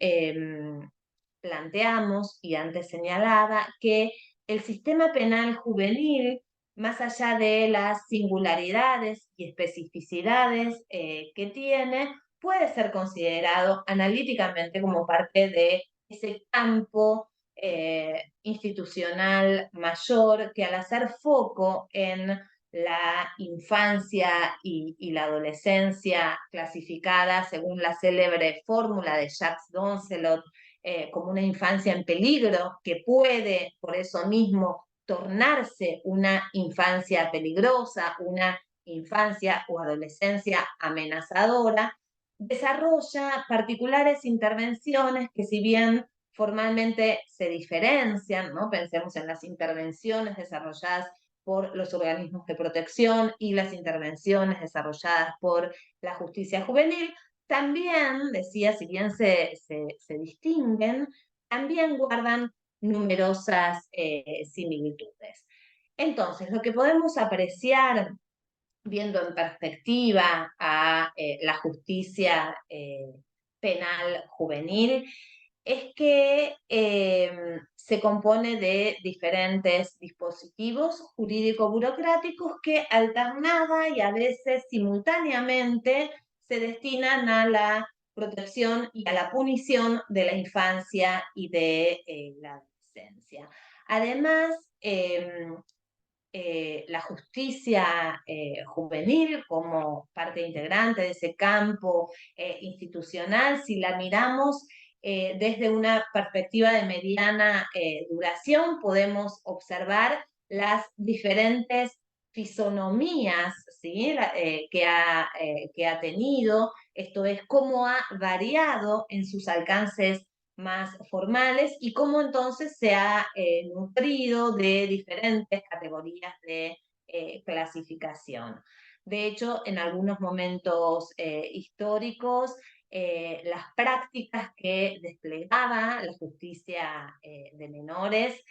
planteamos, y antes señalaba, que el sistema penal juvenil, más allá de las singularidades y especificidades que tiene, puede ser considerado analíticamente como parte de ese campo institucional mayor que, al hacer foco en la infancia y la adolescencia clasificada según la célebre fórmula de Jacques Doncelot, como una infancia en peligro, que puede por eso mismo tornarse una infancia peligrosa, una infancia o adolescencia amenazadora, desarrolla particulares intervenciones que, si bien formalmente se diferencian, ¿no? Pensemos en las intervenciones desarrolladas por los organismos de protección y las intervenciones desarrolladas por la justicia juvenil, también, decía, si bien se distinguen, también guardan numerosas similitudes. Entonces, lo que podemos apreciar, viendo en perspectiva a la justicia penal juvenil, es que se compone de diferentes dispositivos jurídico-burocráticos que, alternada y a veces simultáneamente, se destinan a la protección y a la punición de la infancia y de la adolescencia. Además, la justicia juvenil como parte integrante de ese campo institucional, si la miramos desde una perspectiva de mediana duración, podemos observar las diferentes fisonomías, ¿sí? Que ha tenido, esto es, cómo ha variado en sus alcances más formales y cómo entonces se ha nutrido de diferentes categorías de clasificación. De hecho, en algunos momentos históricos, las prácticas que desplegaba la justicia de menores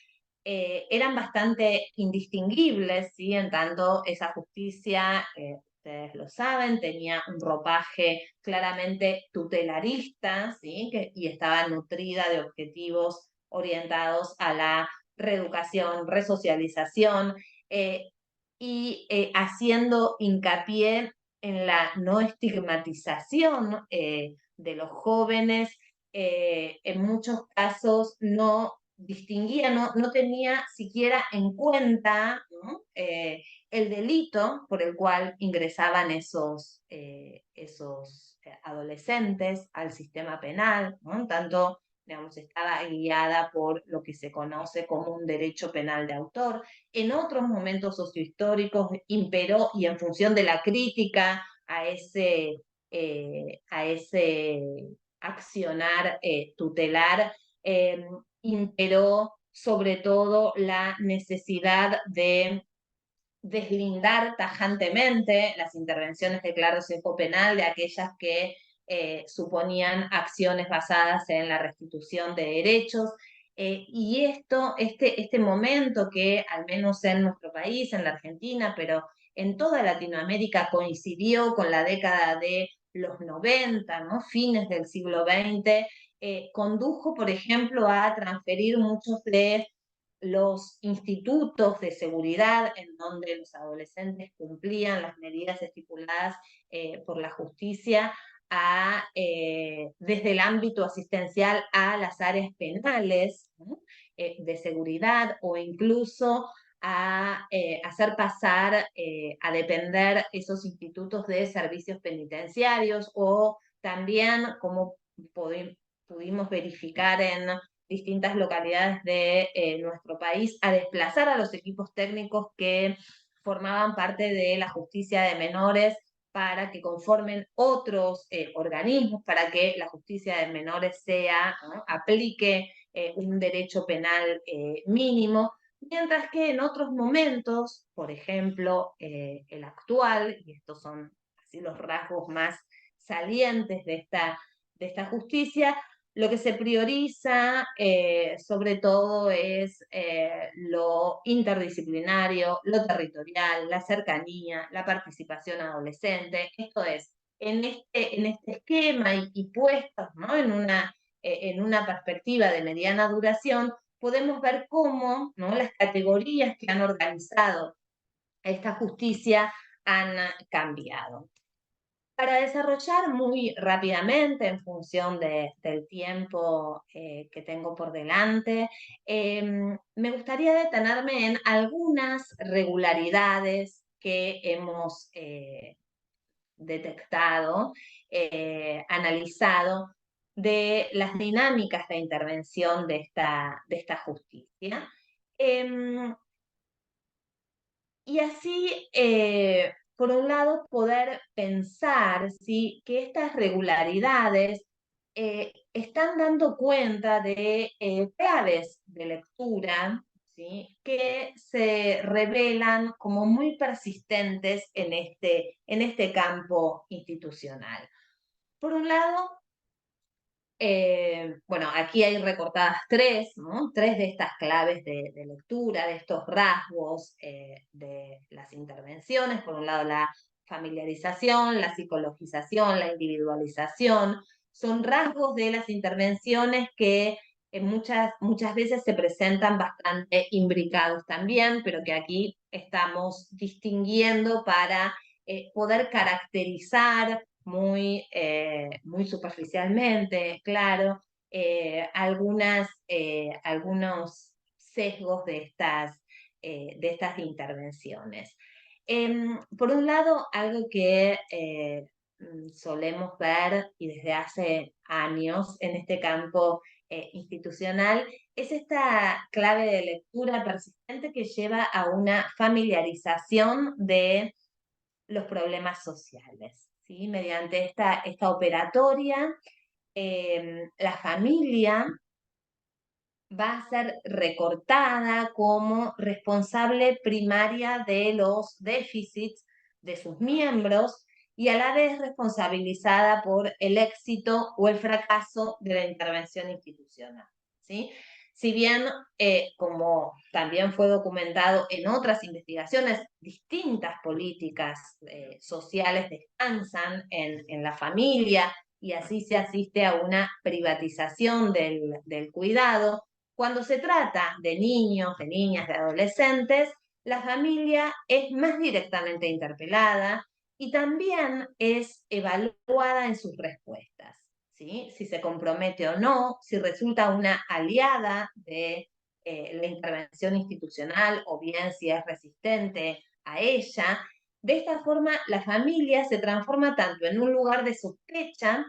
eran bastante indistinguibles, ¿sí? En tanto, esa justicia, ustedes lo saben, tenía un ropaje claramente tutelarista, ¿sí? Y estaba nutrida de objetivos orientados a la reeducación, resocialización, haciendo hincapié en la no estigmatización de los jóvenes. En muchos casos no distinguía, no tenía siquiera en cuenta, ¿no? El delito por el cual ingresaban esos adolescentes al sistema penal, ¿no? Tanto, digamos, estaba guiada por lo que se conoce como un derecho penal de autor. En otros momentos sociohistóricos imperó, y en función de la crítica a ese accionar tutelar, imperó sobre todo la necesidad de deslindar tajantemente las intervenciones de claro sesgo penal de aquellas que suponían acciones basadas en la restitución de derechos. Y este momento que, al menos en nuestro país, en la Argentina, pero en toda Latinoamérica, coincidió con la década de los 90, ¿no? Fines del siglo XX, condujo, por ejemplo, a transferir muchos de los institutos de seguridad en donde los adolescentes cumplían las medidas estipuladas por la justicia desde el ámbito asistencial a las áreas penales, ¿no? De seguridad, o incluso a hacer pasar a depender esos institutos de servicios penitenciarios, o también, como pudimos verificar en distintas localidades de nuestro país a desplazar a los equipos técnicos que formaban parte de la justicia de menores para que conformen otros organismos, para que la justicia de menores sea, ¿no?, aplique un derecho penal mínimo, mientras que en otros momentos, por ejemplo, el actual, y estos son así los rasgos más salientes de esta justicia, lo que se prioriza sobre todo es lo interdisciplinario, lo territorial, la cercanía, la participación adolescente. Esto es, en este esquema y puestos, ¿no?, en una perspectiva de mediana duración, podemos ver cómo, ¿no?, las categorías que han organizado esta justicia han cambiado. Para desarrollar muy rápidamente, en función del tiempo que tengo por delante, me gustaría detenerme en algunas regularidades que hemos detectado, analizado, de las dinámicas de intervención de esta justicia. Y así, por un lado, poder pensar, ¿sí?, que estas regularidades están dando cuenta de claves de lectura, ¿sí?, que se revelan como muy persistentes en este campo institucional. Por un lado, bueno, aquí hay recortadas tres, ¿no?, tres de estas claves de lectura, de estos rasgos de las intervenciones. Por un lado, la familiarización, la psicologización, la individualización. Son rasgos de las intervenciones que muchas veces se presentan bastante imbricados también, pero que aquí estamos distinguiendo para poder caracterizar muy superficialmente, claro, algunos sesgos de estas intervenciones. Por un lado, algo que solemos ver y desde hace años en este campo institucional es esta clave de lectura persistente que lleva a una familiarización de los problemas sociales, ¿sí? Mediante esta operatoria, la familia va a ser recortada como responsable primaria de los déficits de sus miembros y a la vez responsabilizada por el éxito o el fracaso de la intervención institucional, ¿sí? Si bien, como también fue documentado en otras investigaciones, distintas políticas sociales descansan en la familia y así se asiste a una privatización del cuidado. Cuando se trata de niños, de niñas, de adolescentes, la familia es más directamente interpelada y también es evaluada en sus respuestas, ¿sí? Si se compromete o no, si resulta una aliada de la intervención institucional o bien si es resistente a ella. De esta forma, la familia se transforma tanto en un lugar de sospecha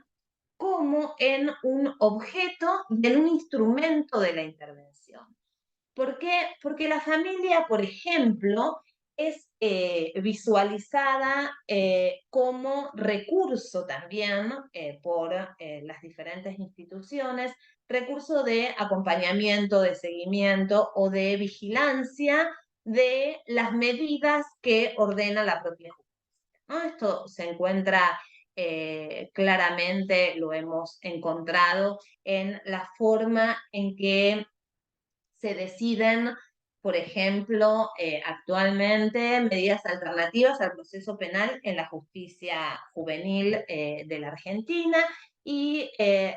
como en un objeto, en un instrumento de la intervención. ¿Por qué? Porque la familia, por ejemplo, es visualizada como recurso también por las diferentes instituciones, recurso de acompañamiento, de seguimiento o de vigilancia de las medidas que ordena la propia justicia, ¿no? Esto se encuentra claramente, lo hemos encontrado en la forma en que se deciden, por ejemplo, actualmente medidas alternativas al proceso penal en la justicia juvenil de la Argentina y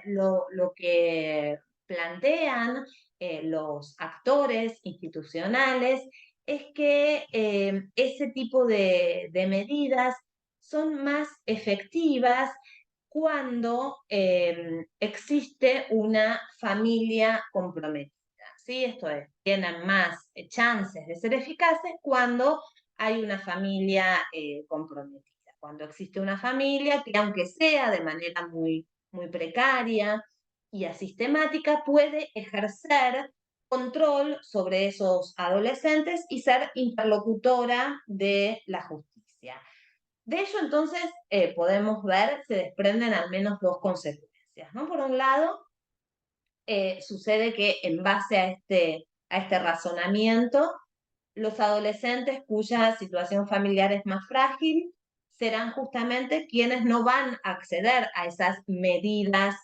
lo que plantean los actores institucionales es que ese tipo de medidas son más efectivas cuando existe una familia comprometida. ¿Sí? Esto es, tienen más chances de ser eficaces cuando hay una familia comprometida, cuando existe una familia que aunque sea de manera muy precaria, y asistemática puede ejercer control sobre esos adolescentes y ser interlocutora de la justicia. De ello, entonces, podemos ver, se desprenden al menos dos consecuencias, ¿no? Por un lado, sucede que en base a este razonamiento, los adolescentes cuya situación familiar es más frágil serán justamente quienes no van a acceder a esas medidas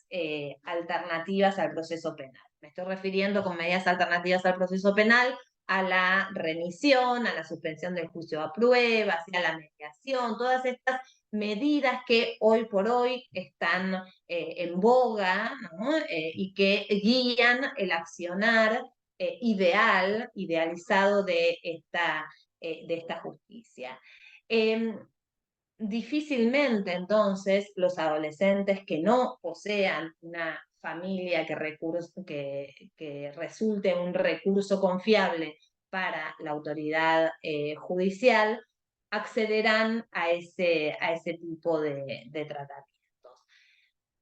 alternativas al proceso penal. Me estoy refiriendo con medidas alternativas al proceso penal a la remisión, a la suspensión del juicio a pruebas, a la mediación, todas estas medidas que hoy por hoy están en boga, ¿no? Y que guían el accionar idealizado de esta justicia. Difícilmente entonces los adolescentes que no posean una familia que resulte un recurso confiable para la autoridad judicial accederán a ese tipo de tratamientos.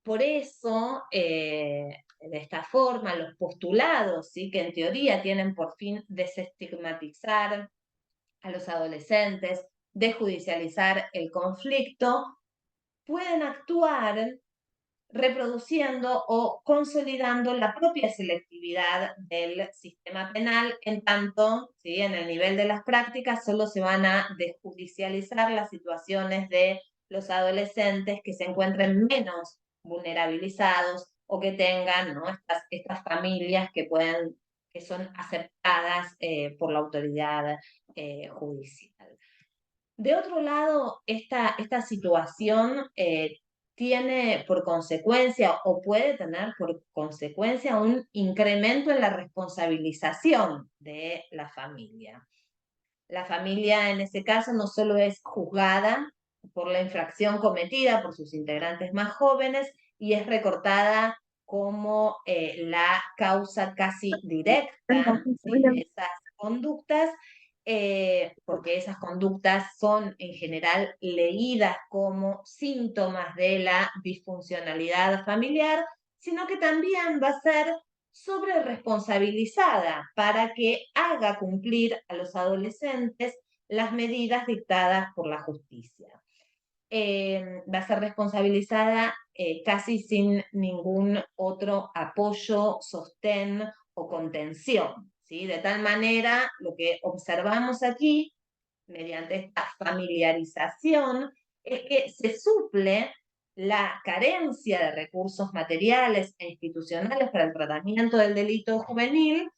Por eso, de esta forma, los postulados, ¿sí?, que en teoría tienen por fin desestigmatizar a los adolescentes, desjudicializar el conflicto, pueden actuar reproduciendo o consolidando la propia selectividad del sistema penal, en tanto, ¿sí?, en el nivel de las prácticas solo se van a desjudicializar las situaciones de los adolescentes que se encuentren menos vulnerabilizados o que tengan, ¿no?, estas familias que son aceptadas por la autoridad judicial. De otro lado, esta situación tiene por consecuencia o puede tener por consecuencia un incremento en la responsabilización de la familia. La familia en ese caso no solo es juzgada por la infracción cometida por sus integrantes más jóvenes y es recortada como la causa casi directa, ¿sí?, de esas conductas, porque esas conductas son en general leídas como síntomas de la disfuncionalidad familiar, sino que también va a ser sobre responsabilizada para que haga cumplir a los adolescentes las medidas dictadas por la justicia. Va a ser responsabilizada casi sin ningún otro apoyo, sostén o contención, ¿sí? De tal manera, lo que observamos aquí, mediante esta familiarización, es que se suple la carencia de recursos materiales e institucionales para el tratamiento del delito juvenil,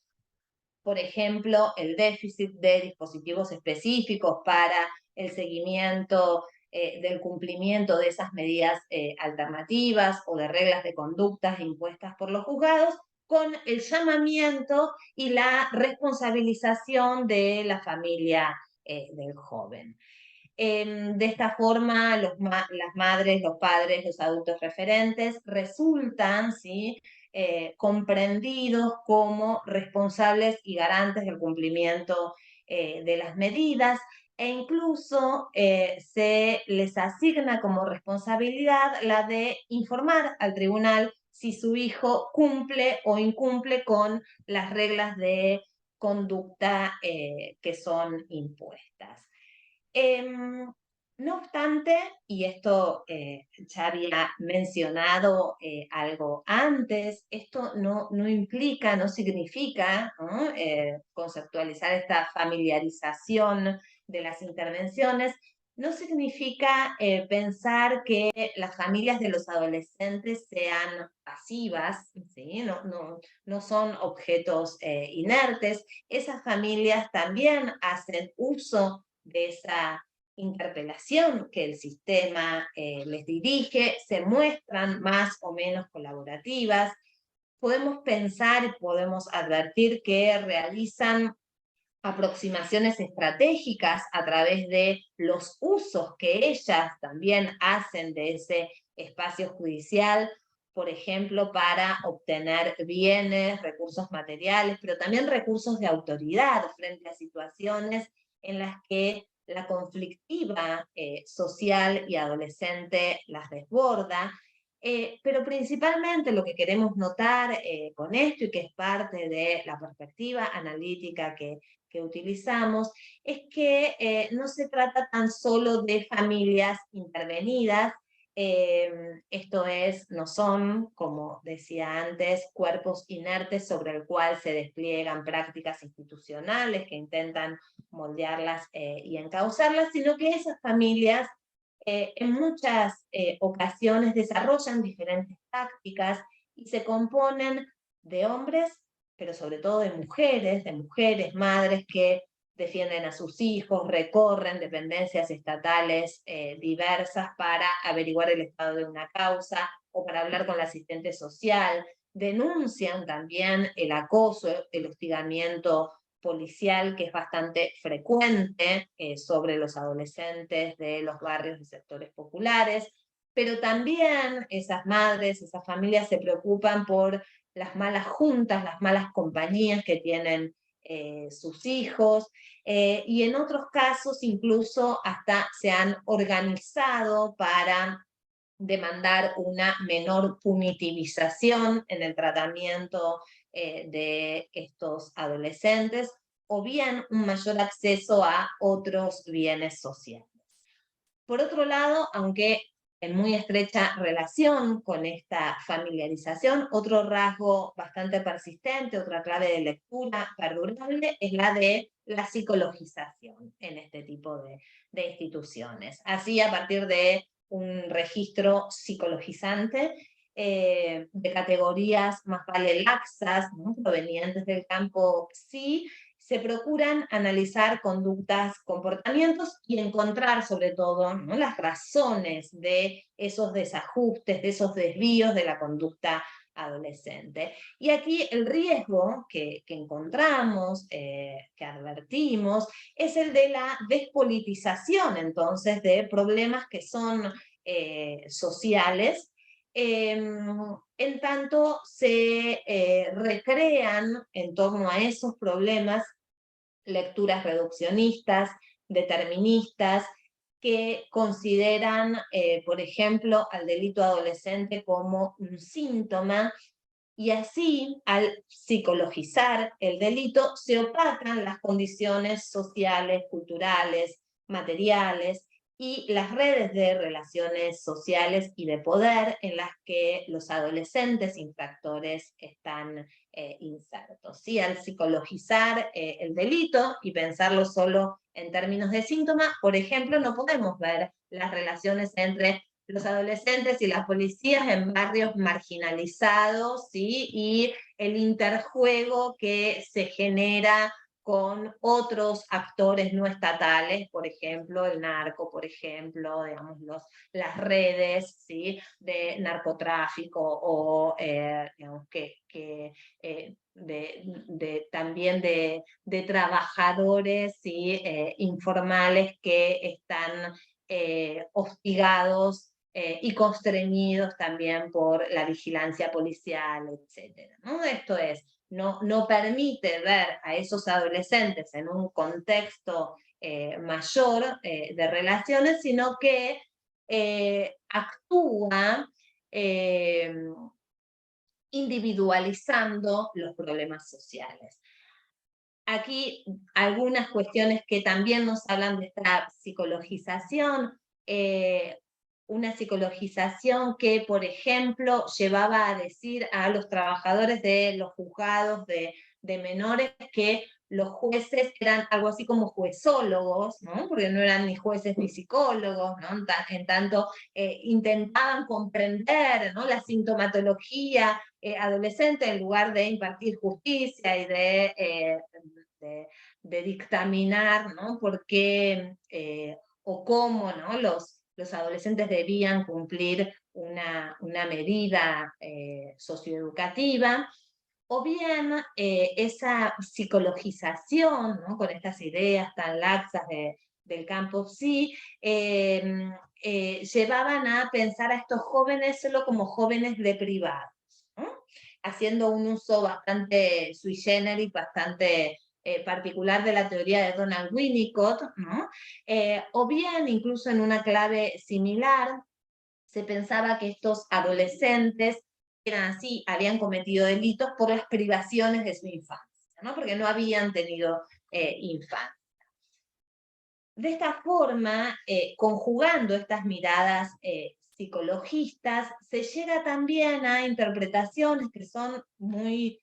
por ejemplo, el déficit de dispositivos específicos para el seguimiento del cumplimiento de esas medidas alternativas o de reglas de conductas impuestas por los juzgados, con el llamamiento y la responsabilización de la familia del joven. De esta forma, las madres, los padres, los adultos referentes resultan, ¿sí?, comprendidos como responsables y garantes del cumplimiento de las medidas, e incluso se les asigna como responsabilidad la de informar al tribunal si su hijo cumple o incumple con las reglas de conducta que son impuestas. No obstante, y esto ya había mencionado algo antes, esto no implica, no significa, ¿no?, conceptualizar esta familiarización de las intervenciones, no significa pensar que las familias de los adolescentes sean pasivas, ¿sí? No son objetos inertes. Esas familias también hacen uso de esa interpelación que el sistema les dirige, se muestran más o menos colaborativas. Podemos pensar y podemos advertir que realizan aproximaciones estratégicas a través de los usos que ellas también hacen de ese espacio judicial, por ejemplo, para obtener bienes, recursos materiales, pero también recursos de autoridad frente a situaciones en las que la conflictiva social y adolescente las desborda. Pero principalmente lo que queremos notar con esto, y que es parte de la perspectiva analítica que utilizamos, es que no se trata tan solo de familias intervenidas. Esto es, no son, como decía antes, cuerpos inertes sobre el cual se despliegan prácticas institucionales que intentan moldearlas y encauzarlas, sino que esas familias en muchas ocasiones desarrollan diferentes tácticas y se componen de hombres, pero sobre todo de mujeres, madres que defienden a sus hijos, recorren dependencias estatales diversas para averiguar el estado de una causa o para hablar con la asistente social, denuncian también el acoso, el hostigamiento policial que es bastante frecuente sobre los adolescentes de los barrios y sectores populares, pero también esas madres, esas familias se preocupan por las malas juntas, las malas compañías que tienen sus hijos, y en otros casos incluso hasta se han organizado para demandar una menor punitivización en el tratamiento de estos adolescentes, o bien un mayor acceso a otros bienes sociales. Por otro lado, aunque en muy estrecha relación con esta familiarización, otro rasgo bastante persistente, otra clave de lectura perdurable, es la de la psicologización en este tipo de instituciones. Así, a partir de un registro psicologizante de categorías más vale laxas, ¿no?, provenientes del campo sí, se procuran analizar conductas, comportamientos y encontrar sobre todo, ¿no?, las razones de esos desajustes, de esos desvíos de la conducta adolescente. Y aquí el riesgo que encontramos, que advertimos, es el de la despolitización, entonces, de problemas que son sociales, en tanto se recrean en torno a esos problemas lecturas reduccionistas, deterministas, que consideran, por ejemplo, al delito adolescente como un síntoma, y así, al psicologizar el delito, se opacan las condiciones sociales, culturales, materiales, y las redes de relaciones sociales y de poder en las que los adolescentes infractores están insertos. ¿Sí? Al psicologizar el delito y pensarlo solo en términos de síntoma, por ejemplo, no podemos ver las relaciones entre los adolescentes y las policías en barrios marginalizados, ¿sí?, y el interjuego que se genera con otros actores no estatales, por ejemplo, el narco, por ejemplo, digamos, las redes, ¿sí?, de narcotráfico, o digamos, también de trabajadores, ¿sí?, informales que están hostigados y constreñidos también por la vigilancia policial, etc., ¿no? Esto es, no permite ver a esos adolescentes en un contexto mayor de relaciones, sino que actúa individualizando los problemas sociales. Aquí algunas cuestiones que también nos hablan de esta psicologización, una psicologización que, por ejemplo, llevaba a decir a los trabajadores de los juzgados de menores que los jueces eran algo así como juezólogos, ¿no?, porque no eran ni jueces ni psicólogos, ¿no?, en tanto intentaban comprender, ¿no?, la sintomatología adolescente en lugar de impartir justicia y de dictaminar, ¿no?, por qué o cómo, ¿no?, los adolescentes debían cumplir una medida socioeducativa, o bien esa psicologización, ¿no?, con estas ideas tan laxas del campo sí, llevaban a pensar a estos jóvenes solo como jóvenes deprivados, ¿no?, haciendo un uso bastante sui generis, bastante particular de la teoría de Donald Winnicott, ¿no? O bien, incluso en una clave similar, se pensaba que estos adolescentes eran así, habían cometido delitos por las privaciones de su infancia, ¿no? Porque no habían tenido infancia. De esta forma, conjugando estas miradas psicologistas, se llega también a interpretaciones que son muy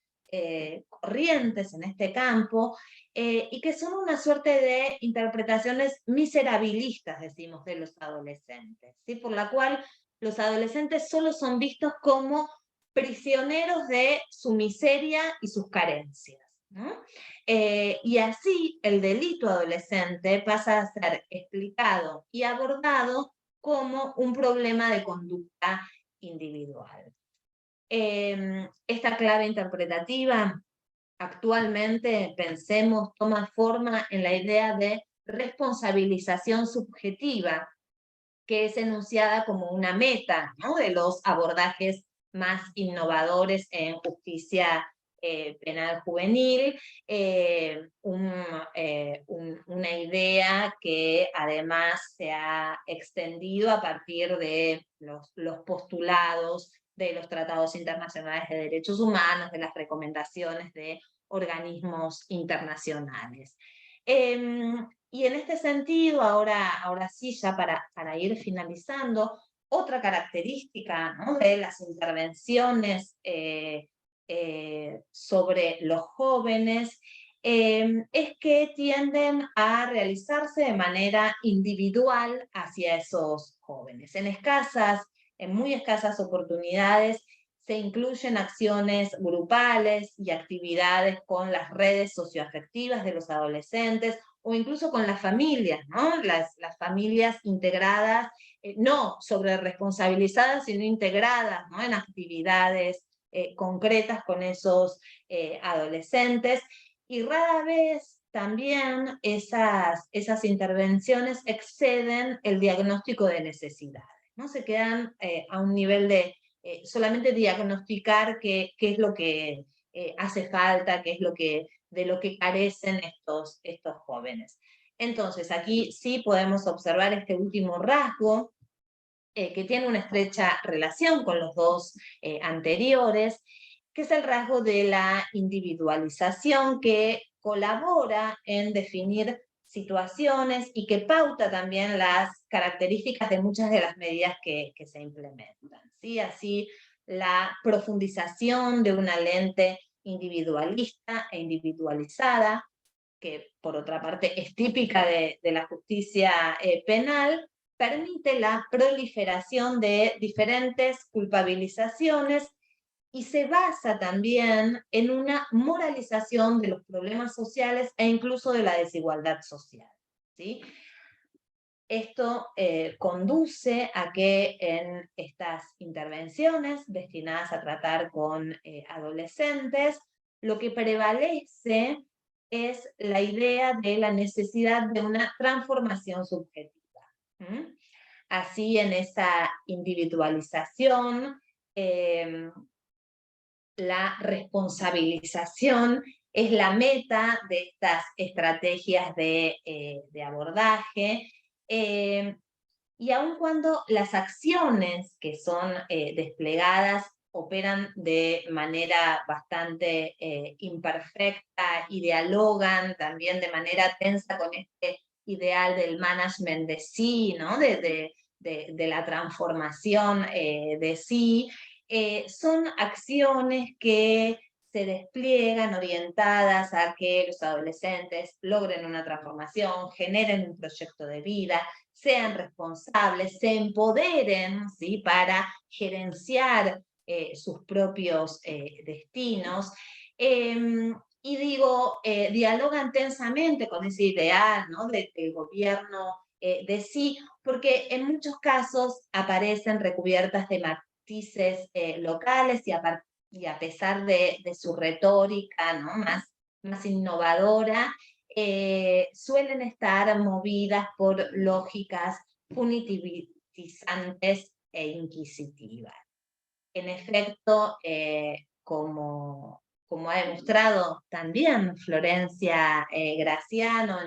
corrientes en este campo y que son una suerte de interpretaciones miserabilistas, decimos, de los adolescentes, ¿sí? Por la cual los adolescentes solo son vistos como prisioneros de su miseria y sus carencias, ¿no? Y así el delito adolescente pasa a ser explicado y abordado como un problema de conducta individual. Esta clave interpretativa actualmente, pensemos, toma forma en la idea de responsabilización subjetiva, que es enunciada como una meta, ¿no?, de los abordajes más innovadores en justicia penal juvenil, una idea que además se ha extendido a partir de los postulados de los tratados internacionales de derechos humanos, de las recomendaciones de organismos internacionales. Y en este sentido, ahora sí, ya para ir finalizando, otra característica, ¿no?, de las intervenciones sobre los jóvenes es que tienden a realizarse de manera individual hacia esos jóvenes. En muy escasas oportunidades, se incluyen acciones grupales y actividades con las redes socioafectivas de los adolescentes o incluso con las familias, ¿no? Las familias integradas, no sobre responsabilizadas, sino integradas, ¿no?, en actividades concretas con esos adolescentes. Y rara vez también esas intervenciones exceden el diagnóstico de necesidades, ¿no? Se quedan a un nivel de solamente diagnosticar qué es lo que hace falta, qué es de lo que carecen estos jóvenes. Entonces, aquí sí podemos observar este último rasgo, que tiene una estrecha relación con los dos anteriores, que es el rasgo de la individualización, que colabora en definir situaciones y que pauta también las características de muchas de las medidas que se implementan, ¿sí? Así, la profundización de una lente individualista e individualizada, que por otra parte es típica de la justicia penal, permite la proliferación de diferentes culpabilizaciones y se basa también en una moralización de los problemas sociales e incluso de la desigualdad social, ¿sí? Esto conduce a que en estas intervenciones destinadas a tratar con adolescentes, lo que prevalece es la idea de la necesidad de una transformación subjetiva. Así, en esa individualización, la responsabilización es la meta de estas estrategias de abordaje, y aun cuando las acciones que son desplegadas operan de manera bastante imperfecta y dialogan también de manera tensa con este ideal del management de sí, ¿no?, de la transformación de sí, son acciones que se despliegan orientadas a que los adolescentes logren una transformación, generen un proyecto de vida, sean responsables, se empoderen, ¿sí?, para gerenciar sus propios destinos. Y digo, dialogan tensamente con ese ideal, ¿no?, del gobierno de sí, porque en muchos casos aparecen recubiertas de matices locales y a pesar de su retórica, ¿no?, más innovadora, suelen estar movidas por lógicas punitivizantes e inquisitivas. En efecto, como ha demostrado también Florencia Graciano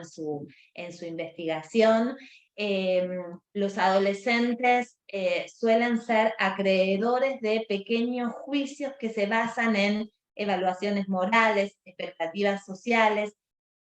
en su investigación, Los adolescentes suelen ser acreedores de pequeños juicios que se basan en evaluaciones morales, expectativas sociales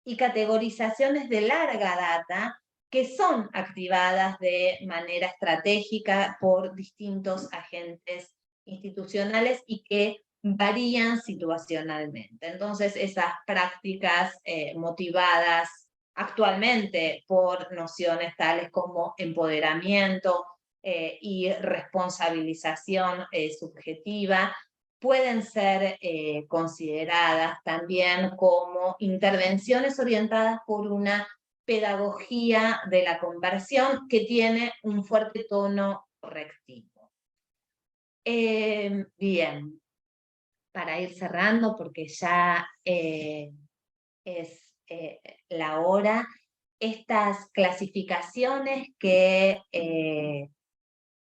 y categorizaciones de larga data que son activadas de manera estratégica por distintos agentes institucionales y que varían situacionalmente. Entonces, esas prácticas motivadas actualmente por nociones tales como empoderamiento y responsabilización subjetiva, pueden ser consideradas también como intervenciones orientadas por una pedagogía de la conversión que tiene un fuerte tono correctivo. Bien, para ir cerrando, porque ya es la hora, estas clasificaciones que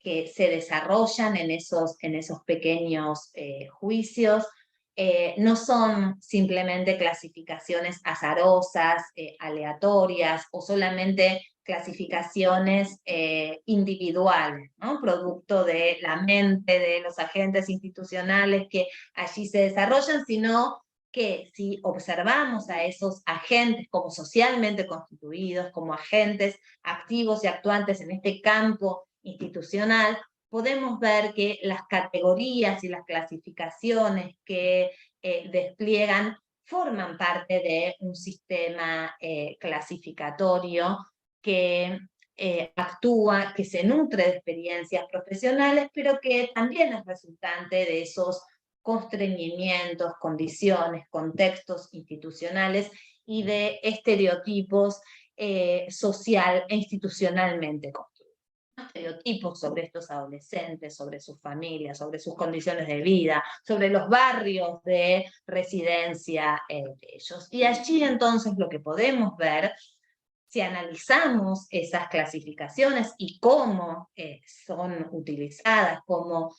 se desarrollan en esos pequeños juicios no son simplemente clasificaciones azarosas, aleatorias, o solamente clasificaciones individuales, ¿no? Producto de la mente de los agentes institucionales que allí se desarrollan, sino que si observamos a esos agentes como socialmente constituidos, como agentes activos y actuantes en este campo institucional, podemos ver que las categorías y las clasificaciones que despliegan forman parte de un sistema clasificatorio que actúa, que se nutre de experiencias profesionales, pero que también es resultante de esos constreñimientos, condiciones, contextos institucionales y de estereotipos social e institucionalmente construidos. Estereotipos sobre estos adolescentes, sobre sus familias, sobre sus condiciones de vida, sobre los barrios de residencia de ellos. Y allí entonces lo que podemos ver, si analizamos esas clasificaciones y cómo son utilizadas, cómo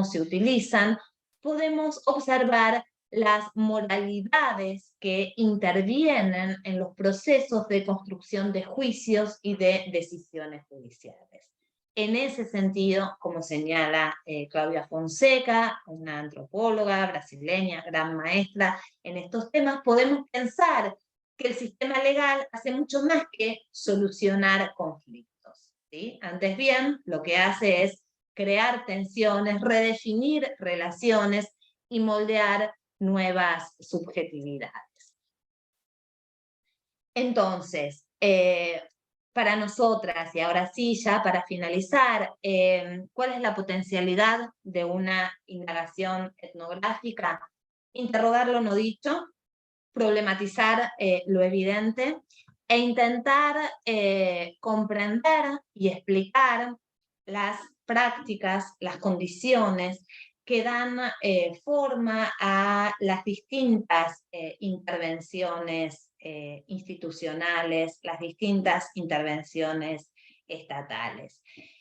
se utilizan, podemos observar las moralidades que intervienen en los procesos de construcción de juicios y de decisiones judiciales. En ese sentido, como señala Claudia Fonseca, una antropóloga brasileña, gran maestra en estos temas, podemos pensar que el sistema legal hace mucho más que solucionar conflictos, ¿sí? Antes bien, lo que hace es crear tensiones, redefinir relaciones y moldear nuevas subjetividades. Entonces, para nosotras, y ahora sí, ya para finalizar, ¿cuál es la potencialidad de una indagación etnográfica? Interrogar lo no dicho, problematizar lo evidente e intentar comprender y explicar las prácticas, las condiciones que dan forma a las distintas intervenciones institucionales, las distintas intervenciones estatales.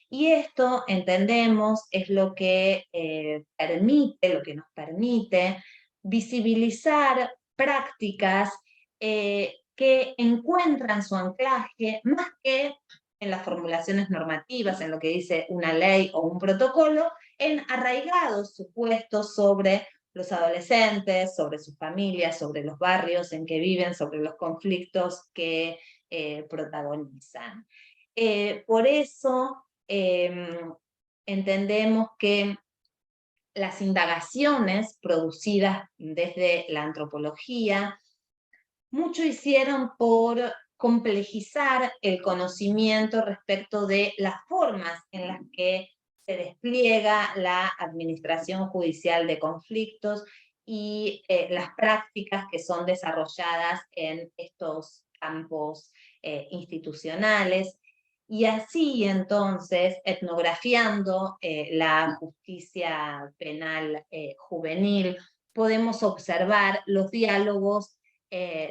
Y esto, entendemos, es lo que lo que nos permite visibilizar prácticas que encuentran su anclaje más que en las formulaciones normativas, en lo que dice una ley o un protocolo, en arraigados supuestos sobre los adolescentes, sobre sus familias, sobre los barrios en que viven, sobre los conflictos que protagonizan. Por eso entendemos que las indagaciones producidas desde la antropología mucho hicieron por complejizar el conocimiento respecto de las formas en las que se despliega la administración judicial de conflictos y las prácticas que son desarrolladas en estos campos institucionales. Y así entonces, etnografiando la justicia penal juvenil, podemos observar los diálogos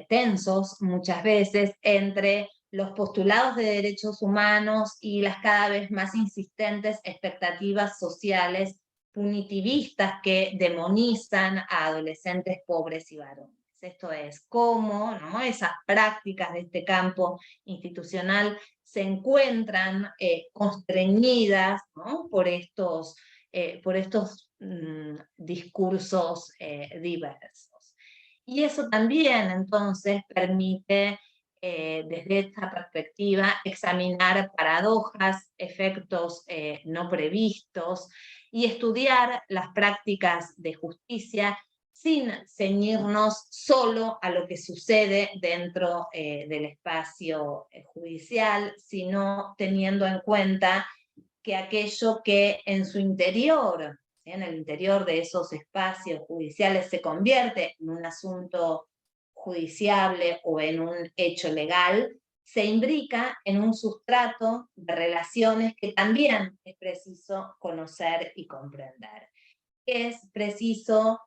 tensos muchas veces entre los postulados de derechos humanos y las cada vez más insistentes expectativas sociales punitivistas que demonizan a adolescentes pobres y varones. Esto es, cómo, ¿no?, esas prácticas de este campo institucional se encuentran constreñidas, ¿no?, por estos discursos diversos. Y eso también entonces permite, desde esta perspectiva, examinar paradojas, efectos no previstos y estudiar las prácticas de justicia sin ceñirnos solo a lo que sucede dentro del espacio judicial, sino teniendo en cuenta que aquello que en su interior, ¿sí?, en el interior de esos espacios judiciales, se convierte en un asunto judiciable o en un hecho legal, se imbrica en un sustrato de relaciones que también es preciso conocer y comprender. Es preciso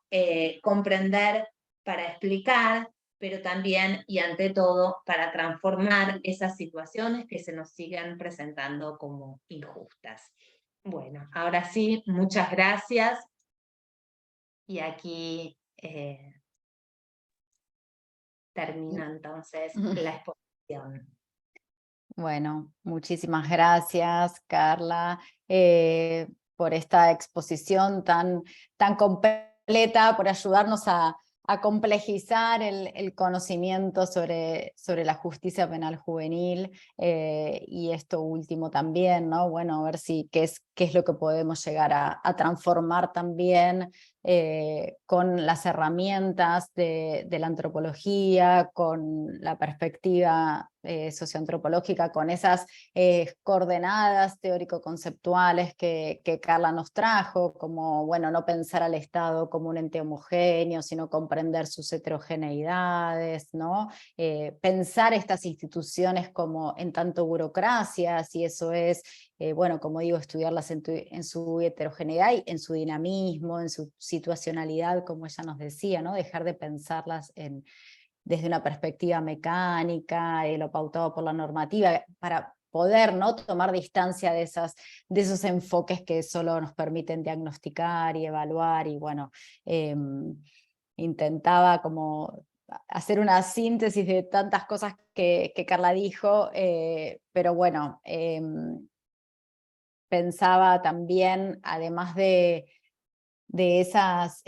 comprender para explicar, pero también y ante todo para transformar esas situaciones que se nos siguen presentando como injustas. Bueno, ahora sí, muchas gracias. Y aquí termino entonces la exposición. Bueno, muchísimas gracias, Carla, por esta exposición tan completa, por ayudarnos a complejizar el conocimiento sobre la justicia penal juvenil, y esto último también, ¿no? Bueno, a ver qué es lo que podemos llegar a transformar también con las herramientas de la antropología, con la perspectiva socioantropológica, con esas coordenadas teórico-conceptuales que Carla nos trajo, como, bueno, no pensar al Estado como un ente homogéneo, sino comprender sus heterogeneidades, ¿no? Pensar estas instituciones como en tanto burocracias, y eso es, bueno, como digo, estudiarlas en su heterogeneidad y en su dinamismo, en su situacionalidad, como ella nos decía, ¿no? Dejar de pensarlas desde una perspectiva mecánica, lo pautado por la normativa, para poder, ¿no?, tomar distancia de esos enfoques que solo nos permiten diagnosticar y evaluar, y bueno, intentaba como hacer una síntesis de tantas cosas que Carla dijo, pero bueno, pensaba también, además de esas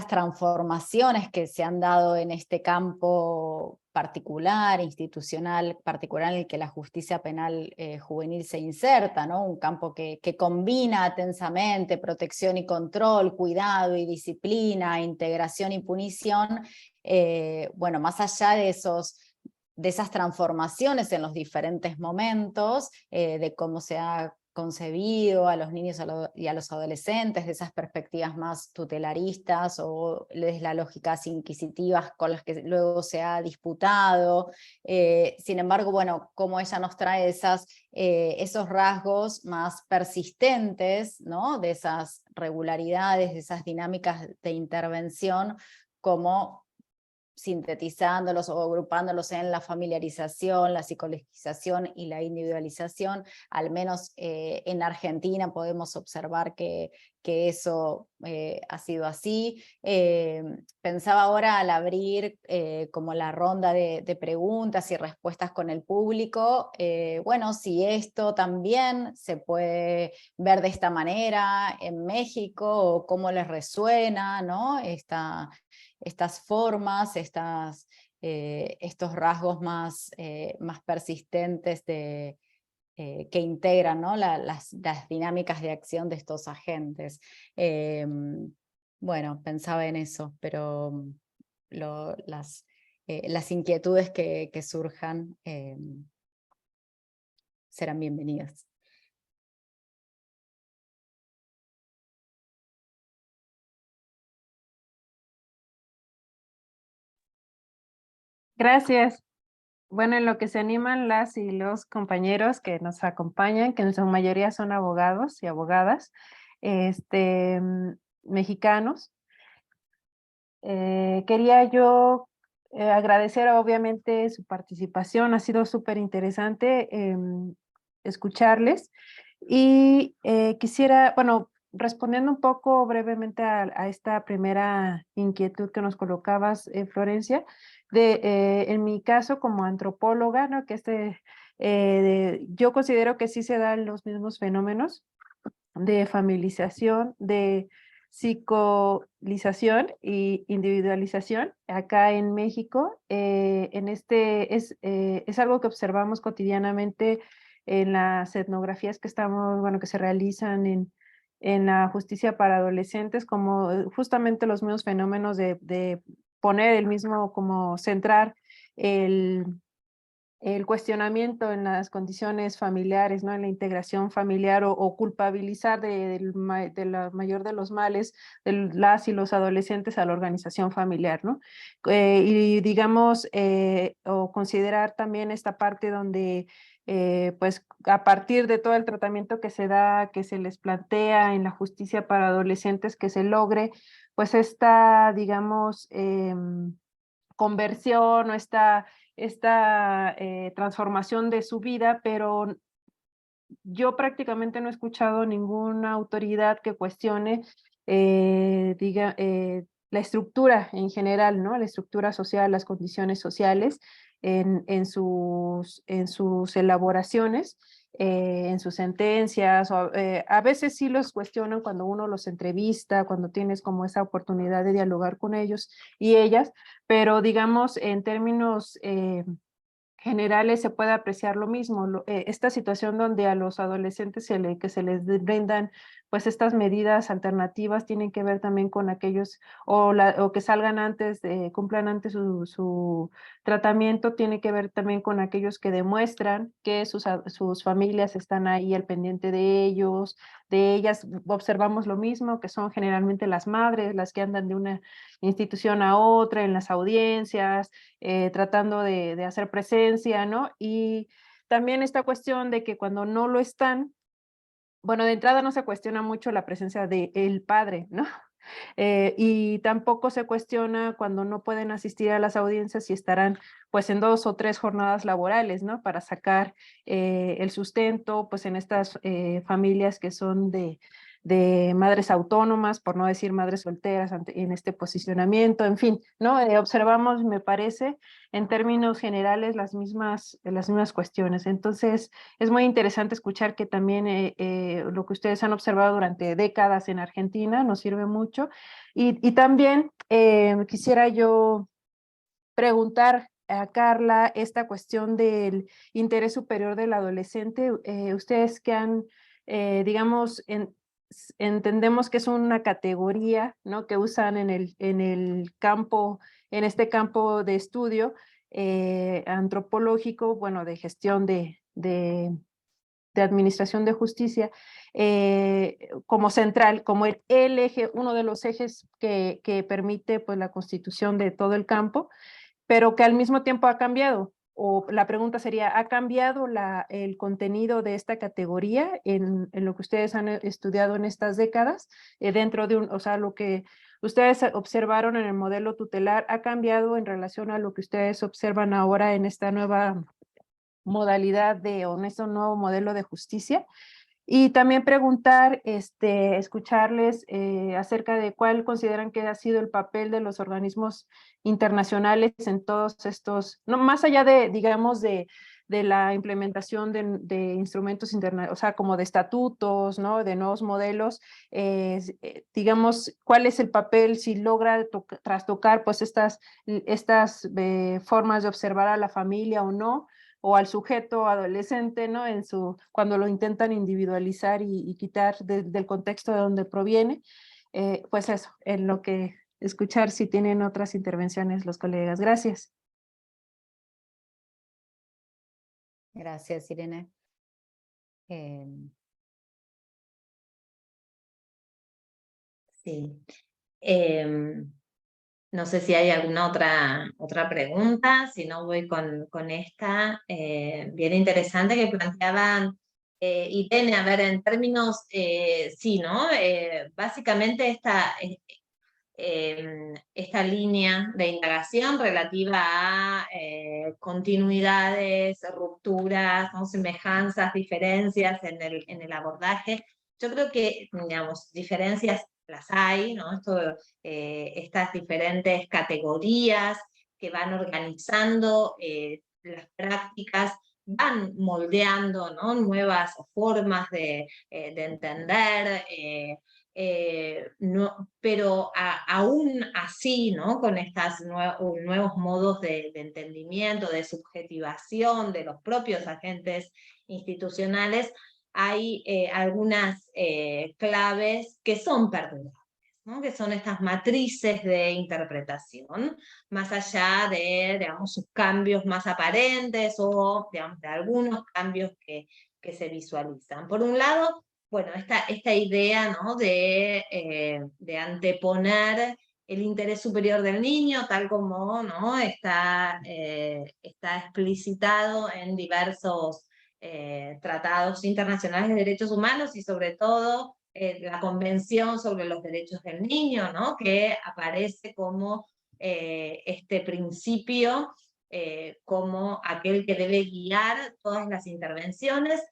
transformaciones que se han dado en este campo particular, institucional, particular en el que la justicia penal juvenil se inserta, ¿no? Un campo que combina tensamente protección y control, cuidado y disciplina, integración y punición. Bueno, más allá de esas transformaciones en los diferentes momentos, de cómo se ha concebido a los niños y a los adolescentes, de esas perspectivas más tutelaristas o desde las lógicas inquisitivas con las que luego se ha disputado. Sin embargo, bueno, como ella nos trae esos rasgos más persistentes, ¿no?, de esas regularidades, de esas dinámicas de intervención, como sintetizándolos o agrupándolos en la familiarización, la psicologización y la individualización. Al menos en Argentina podemos observar que eso ha sido así. Pensaba ahora, al abrir como la ronda de preguntas y respuestas con el público, bueno, si esto también se puede ver de esta manera en México, o cómo les resuena, ¿no?, estas formas, estos rasgos más persistentes que integran, ¿no?, las dinámicas de acción de estos agentes. Bueno, pensaba en eso, pero las inquietudes que surjan serán bienvenidas. Gracias. Bueno, en lo que se animan las y los compañeros que nos acompañan, que en su mayoría son abogados y abogadas, mexicanos, quería yo agradecer obviamente su participación. Ha sido súper interesante escucharles, y quisiera, bueno, respondiendo un poco brevemente a esta primera inquietud que nos colocabas, Florencia, en mi caso como antropóloga, ¿no? Yo considero que sí se dan los mismos fenómenos de familiarización, de psicolización y individualización acá en México. Es algo que observamos cotidianamente en las etnografías que se realizan en la justicia para adolescentes, como justamente los mismos fenómenos de poner el mismo, como centrar el cuestionamiento en las condiciones familiares, ¿no? En la integración familiar o culpabilizar de la mayor de los males de las y los adolescentes a la organización familiar, ¿no? Y digamos, o considerar también esta parte donde pues a partir de todo el tratamiento que se da, que se les plantea en la justicia para adolescentes, que se logre pues esta, digamos, conversión o esta transformación de su vida, pero yo prácticamente no he escuchado ninguna autoridad que cuestione, la estructura en general, ¿no? La estructura social, las condiciones sociales en sus elaboraciones, en sus sentencias, a veces sí los cuestionan cuando uno los entrevista, cuando tienes como esa oportunidad de dialogar con ellos y ellas, pero digamos en términos generales se puede apreciar lo mismo, esta situación donde a los adolescentes que se les brindan pues estas medidas alternativas tienen que ver también con aquellos o que salgan antes, cumplan antes su tratamiento, tiene que ver también con aquellos que demuestran que sus familias están ahí al pendiente de ellos, de ellas. Observamos lo mismo, que son generalmente las madres las que andan de una institución a otra en las audiencias, tratando de hacer presencia, ¿no? Y también esta cuestión de que cuando no lo están, bueno, de entrada no se cuestiona mucho la presencia del padre, ¿no? Y tampoco se cuestiona cuando no pueden asistir a las audiencias si estarán pues en 2 o 3 jornadas laborales, ¿no? Para sacar el sustento pues en estas familias que son de madres autónomas, por no decir madres solteras en este posicionamiento, en fin, ¿no? Observamos, me parece, en términos generales las mismas cuestiones. Entonces, es muy interesante escuchar que también lo que ustedes han observado durante décadas en Argentina nos sirve mucho. Y también quisiera yo preguntar a Carla esta cuestión del interés superior del adolescente. Ustedes que han, digamos, entendemos que es una categoría, ¿no? Que usan en el campo, en este campo de estudio antropológico, bueno, de gestión de administración de justicia, como central, como el eje, uno de los ejes que permite pues, la constitución de todo el campo, pero que al mismo tiempo ha cambiado. O la pregunta sería, ¿ha cambiado el contenido de esta categoría en lo que ustedes han estudiado en estas décadas? Dentro de o sea, lo que ustedes observaron en el modelo tutelar, ¿ha cambiado en relación a lo que ustedes observan ahora en esta nueva modalidad o en este nuevo modelo de justicia? Y también preguntar, escucharles acerca de cuál consideran que ha sido el papel de los organismos internacionales en todos estos, no, más allá de, digamos, de la implementación de instrumentos internacionales, o sea, como de estatutos, ¿no? De nuevos modelos, digamos, cuál es el papel, si logra trastocar pues estas formas de observar a la familia o no, o al sujeto adolescente, ¿no? Cuando lo intentan individualizar y quitar del contexto de donde proviene, pues eso, en lo que escuchar si tienen otras intervenciones los colegas. Gracias. Gracias, Irene. Sí. No sé si hay alguna otra pregunta, si no voy con esta bien interesante que planteaban Irene. A ver, en términos, sí, ¿no? Básicamente esta línea de indagación relativa a continuidades, rupturas, ¿no? Semejanzas, diferencias en el abordaje. Yo creo que, digamos, diferencias las hay, ¿no? Estas diferentes categorías que van organizando las prácticas, van moldeando, ¿no? Nuevas formas de entender, pero aún así, ¿no? Con estos nuevos modos de entendimiento, de subjetivación de los propios agentes institucionales, hay algunas claves que son perdurables, ¿no? Que son estas matrices de interpretación, más allá de, digamos, sus cambios más aparentes o, digamos, de algunos cambios que se visualizan. Por un lado, bueno, esta idea, ¿no? De anteponer el interés superior del niño, tal como, ¿no? está explicitado en diversos tratados internacionales de derechos humanos y sobre todo la Convención sobre los Derechos del Niño, ¿no? Que aparece como este principio, como aquel que debe guiar todas las intervenciones.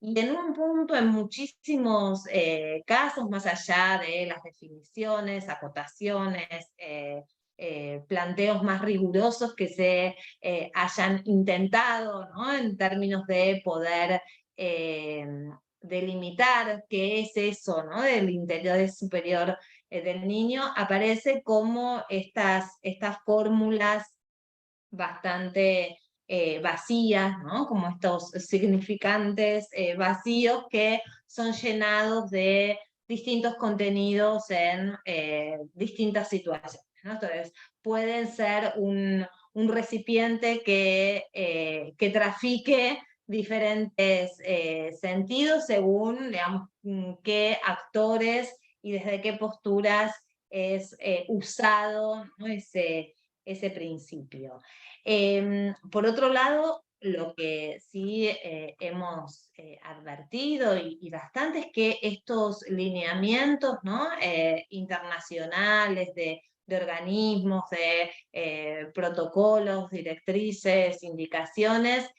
Y en un punto, en muchísimos casos, más allá de las definiciones, acotaciones, planteos más rigurosos que se hayan intentado, ¿no? En términos de poder delimitar qué es eso, ¿no? Del interés superior del niño, aparece como estas fórmulas bastante vacías, ¿no? Como estos significantes vacíos que son llenados de distintos contenidos en distintas situaciones, ¿no? Entonces, pueden ser un recipiente que trafique diferentes sentidos según, digamos, qué actores y desde qué posturas es usado, ¿no? ese principio. Por otro lado, lo que sí hemos advertido y bastante es que estos lineamientos, ¿no? Internacionales de organismos, de protocolos, directrices, indicaciones,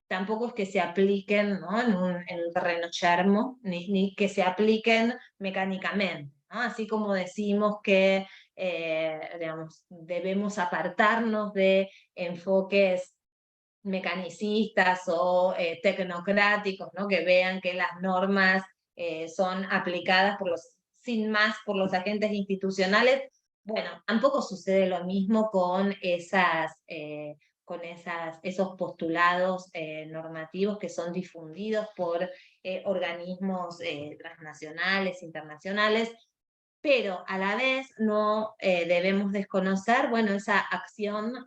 tampoco es que se apliquen, ¿no? en un terreno yermo, ni que se apliquen mecánicamente, ¿no? Así como decimos que digamos, debemos apartarnos de enfoques mecanicistas o tecnocráticos, ¿no? Que vean que las normas son aplicadas sin más por los agentes institucionales. Bueno, tampoco sucede lo mismo con esos postulados normativos que son difundidos por organismos transnacionales, internacionales, pero a la vez no debemos desconocer, bueno, esa acción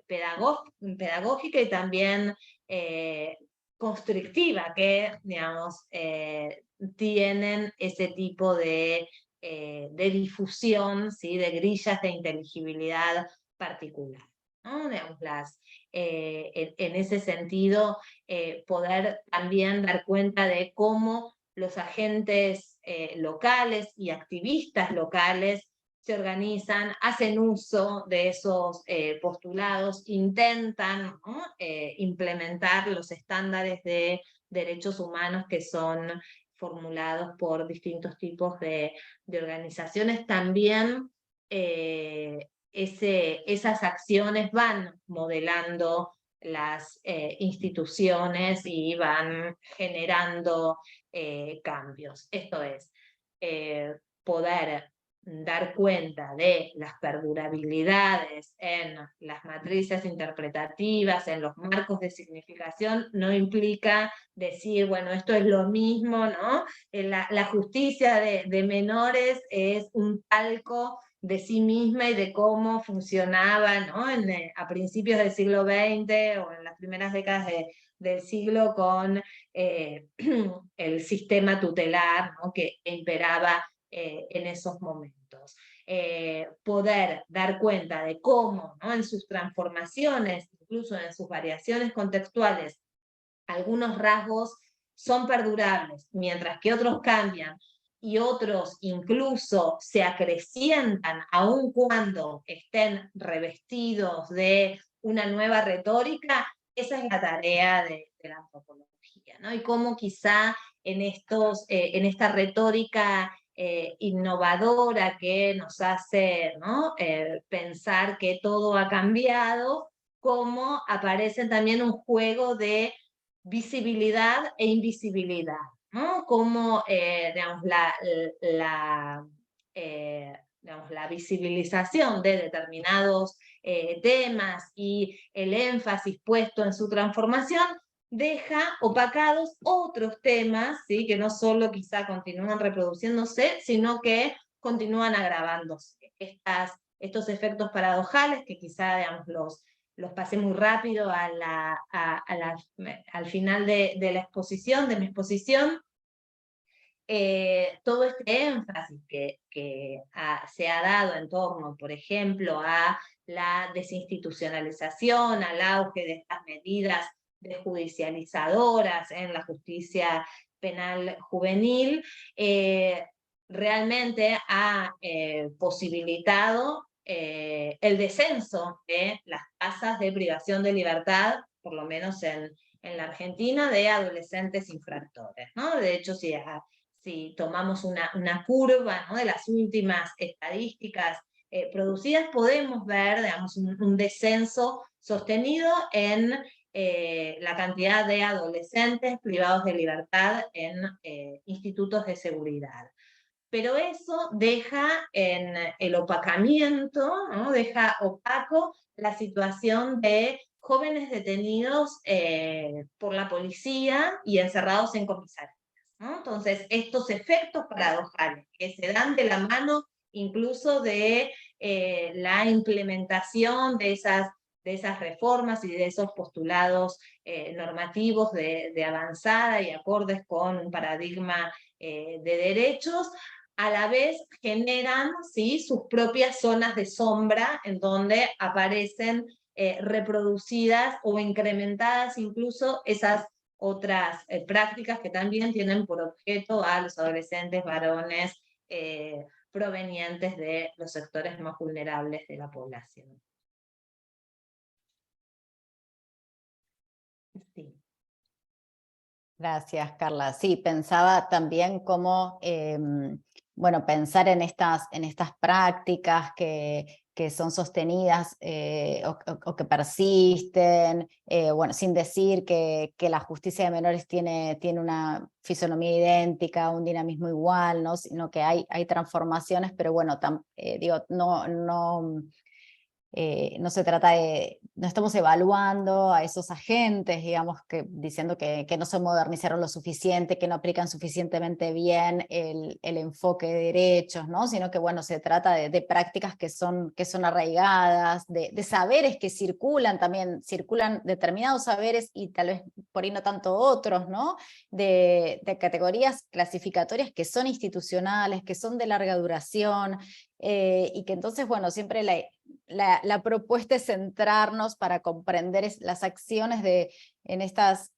pedagógica y también constrictiva que, digamos, tienen ese tipo de difusión, ¿sí? De grillas de inteligibilidad particular, ¿no? Digamos, en ese sentido, poder también dar cuenta de cómo los agentes locales y activistas locales se organizan, hacen uso de esos postulados, intentan, ¿no? Implementar los estándares de derechos humanos que son formulados por distintos tipos de organizaciones. También esas acciones van modelando las instituciones y van generando cambios. Esto es, poder dar cuenta de las perdurabilidades en las matrices interpretativas, en los marcos de significación, no implica decir, bueno, esto es lo mismo, ¿no? La justicia de menores es un calco de sí misma y de cómo funcionaba, ¿no? A principios del siglo XX o en las primeras décadas del siglo con el sistema tutelar, ¿no? Que imperaba en esos momentos. Poder dar cuenta de cómo, ¿no? En sus transformaciones, incluso en sus variaciones contextuales, algunos rasgos son perdurables, mientras que otros cambian y otros incluso se acrecientan aun cuando estén revestidos de una nueva retórica. Esa es la tarea de la antropología, ¿no? Y cómo quizá en esta retórica innovadora que nos hace, ¿no? Pensar que todo ha cambiado, como aparece también un juego de visibilidad e invisibilidad, ¿no? Como digamos, digamos, la visibilización de determinados temas y el énfasis puesto en su transformación deja opacados otros temas, ¿sí? Que no solo quizá continúan reproduciéndose, sino que continúan agravándose. Estos efectos paradojales, que quizá digamos, los pasé muy rápido al final de la exposición, de mi exposición, todo este énfasis que se ha dado en torno, por ejemplo, a la desinstitucionalización, al auge de estas medidas desjudicializadoras en la justicia penal juvenil, realmente ha posibilitado el descenso de las tasas de privación de libertad, por lo menos en la Argentina, de adolescentes infractores, ¿no? De hecho, si tomamos una curva, ¿no? De las últimas estadísticas producidas, podemos ver, digamos, un descenso sostenido en la cantidad de adolescentes privados de libertad en institutos de seguridad. Pero eso deja en el opacamiento, ¿no? Deja opaco la situación de jóvenes detenidos por la policía y encerrados en comisarías, ¿no? Entonces, estos efectos paradojales que se dan de la mano incluso de la implementación de esas reformas y de esos postulados normativos de avanzada y acordes con un paradigma de derechos, a la vez generan, ¿sí?, sus propias zonas de sombra en donde aparecen reproducidas o incrementadas incluso esas otras prácticas que también tienen por objeto a los adolescentes varones provenientes de los sectores más vulnerables de la población. Sí. Gracias, Carla. Sí, pensaba también cómo, bueno, pensar en estas prácticas que son sostenidas o que persisten, bueno, sin decir que la justicia de menores tiene una fisonomía idéntica, un dinamismo igual, ¿no? Sino que hay transformaciones, pero bueno, digo, no se trata no estamos evaluando a esos agentes, digamos, diciendo que no se modernizaron lo suficiente, que no aplican suficientemente bien el enfoque de derechos, ¿no? Sino que, bueno, se trata de prácticas que son arraigadas, de saberes que circulan también, circulan determinados saberes y tal vez por ahí no tanto otros, ¿no? De categorías clasificatorias que son institucionales, que son de larga duración, y que entonces, bueno, siempre la propuesta es centrarnos para comprender las acciones en estas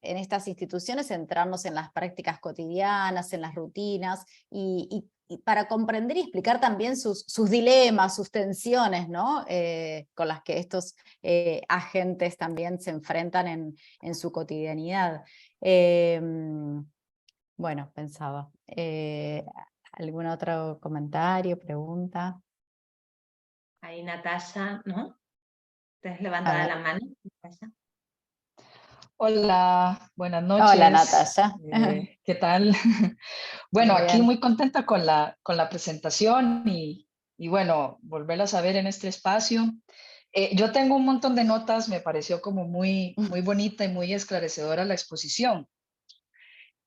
instituciones, centrarnos en las prácticas cotidianas, en las rutinas, y para comprender y explicar también sus dilemas, sus tensiones, ¿no? Con las que estos agentes también se enfrentan en su cotidianidad. Bueno, pensaba. ¿Algún otro comentario, pregunta? Ahí Natalia, ¿no? ¿Tienes A levantada ver. la mano, Natalia? Hola, buenas Hola, noches. Natalia. ¿Qué tal? Bueno, aquí Bien. muy contenta con la presentación y bueno, volverla a saber en este espacio. Yo tengo un montón de notas, me pareció como muy bonita y muy esclarecedora la exposición.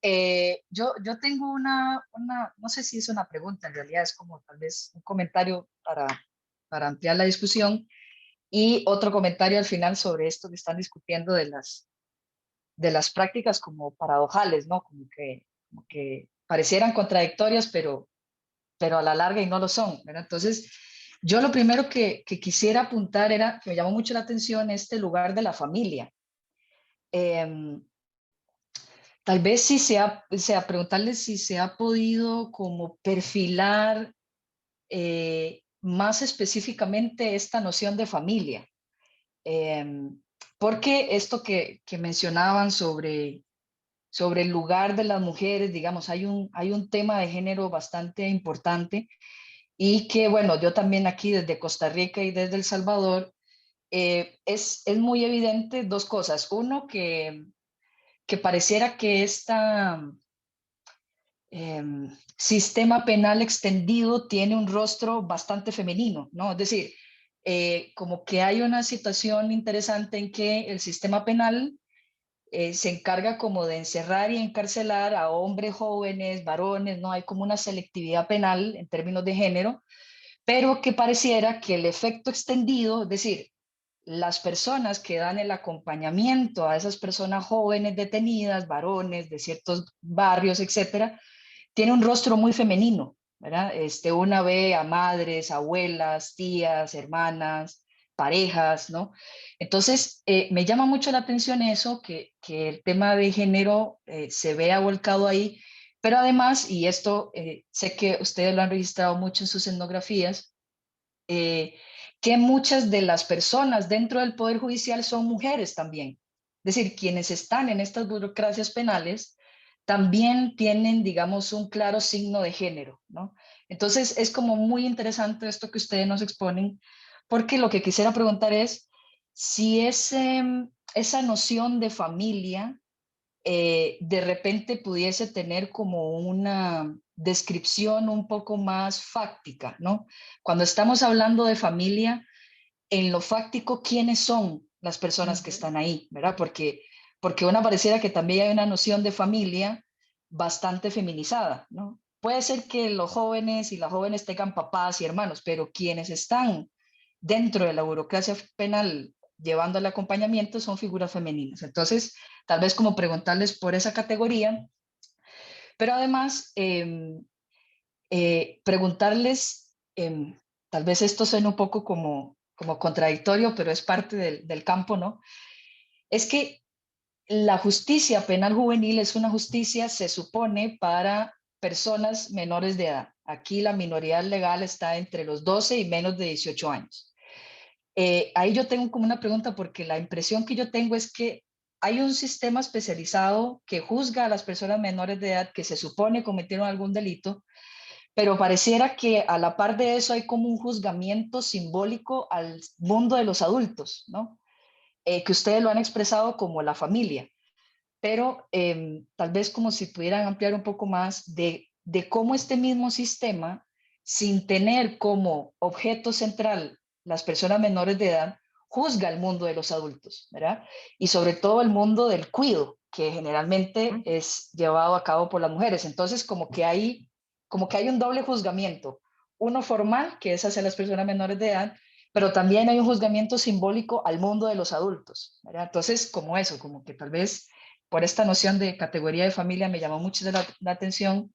Yo tengo no sé si es una pregunta, en realidad es como tal vez un comentario para ampliar la discusión y otro comentario al final sobre esto que están discutiendo de las prácticas como paradojales, ¿no? Como que parecieran contradictorias, pero a la larga y no lo son, ¿verdad? Entonces, yo lo primero que quisiera apuntar era, que me llamó mucho la atención, este lugar de la familia. Tal vez preguntarles si se ha podido como perfilar más específicamente esta noción de familia. Porque esto que mencionaban sobre sobre el lugar de las mujeres, digamos, hay un tema de género bastante importante y que, bueno, yo también aquí desde Costa Rica y desde El Salvador, es muy evidente dos cosas. Uno, que pareciera que este sistema penal extendido tiene un rostro bastante femenino, ¿no? Es decir, como que hay una situación interesante en que el sistema penal se encarga como de encerrar y encarcelar a hombres jóvenes, varones, ¿no? Hay como una selectividad penal en términos de género, pero que pareciera que el efecto extendido, es decir, las personas que dan el acompañamiento a esas personas jóvenes detenidas, varones de ciertos barrios, etcétera, tiene un rostro muy femenino, ¿verdad? Una ve a madres, abuelas, tías, hermanas, parejas, ¿no? Entonces, me llama mucho la atención eso, que el tema de género se vea volcado ahí, pero además, y esto sé que ustedes lo han registrado mucho en sus etnografías, que muchas de las personas dentro del Poder Judicial son mujeres también. Es decir, quienes están en estas burocracias penales también tienen, digamos, un claro signo de género, ¿no? Entonces, es como muy interesante esto que ustedes nos exponen, porque lo que quisiera preguntar es si esa noción de familia de repente pudiese tener como una descripción un poco más fáctica, ¿no? Cuando estamos hablando de familia, en lo fáctico, ¿quiénes son las personas que están ahí, verdad? Porque una pareciera que también hay una noción de familia bastante feminizada, ¿no? Puede ser que los jóvenes y las jóvenes tengan papás y hermanos, pero quienes están dentro de la burocracia penal llevando el acompañamiento son figuras femeninas. Entonces, tal vez como preguntarles por esa categoría, pero además preguntarles, tal vez esto suena un poco como contradictorio, pero es parte del campo, ¿no? Es que la justicia penal juvenil es una justicia, se supone, para personas menores de edad. Aquí la minoría legal está entre los 12 y menos de 18 años. Ahí yo tengo como una pregunta porque la impresión que yo tengo es que hay un sistema especializado que juzga a las personas menores de edad que se supone cometieron algún delito, pero pareciera que a la par de eso hay como un juzgamiento simbólico al mundo de los adultos, ¿no? Que ustedes lo han expresado como la familia, pero tal vez como si pudieran ampliar un poco más de cómo este mismo sistema, sin tener como objeto central las personas menores de edad, juzga el mundo de los adultos, ¿verdad? Y sobre todo el mundo del cuidado, que generalmente es llevado a cabo por las mujeres. Entonces, como que hay un doble juzgamiento, uno formal, que es hacia las personas menores de edad, pero también hay un juzgamiento simbólico al mundo de los adultos, ¿verdad? Entonces, como eso, como que tal vez por esta noción de categoría de familia me llamó mucho la atención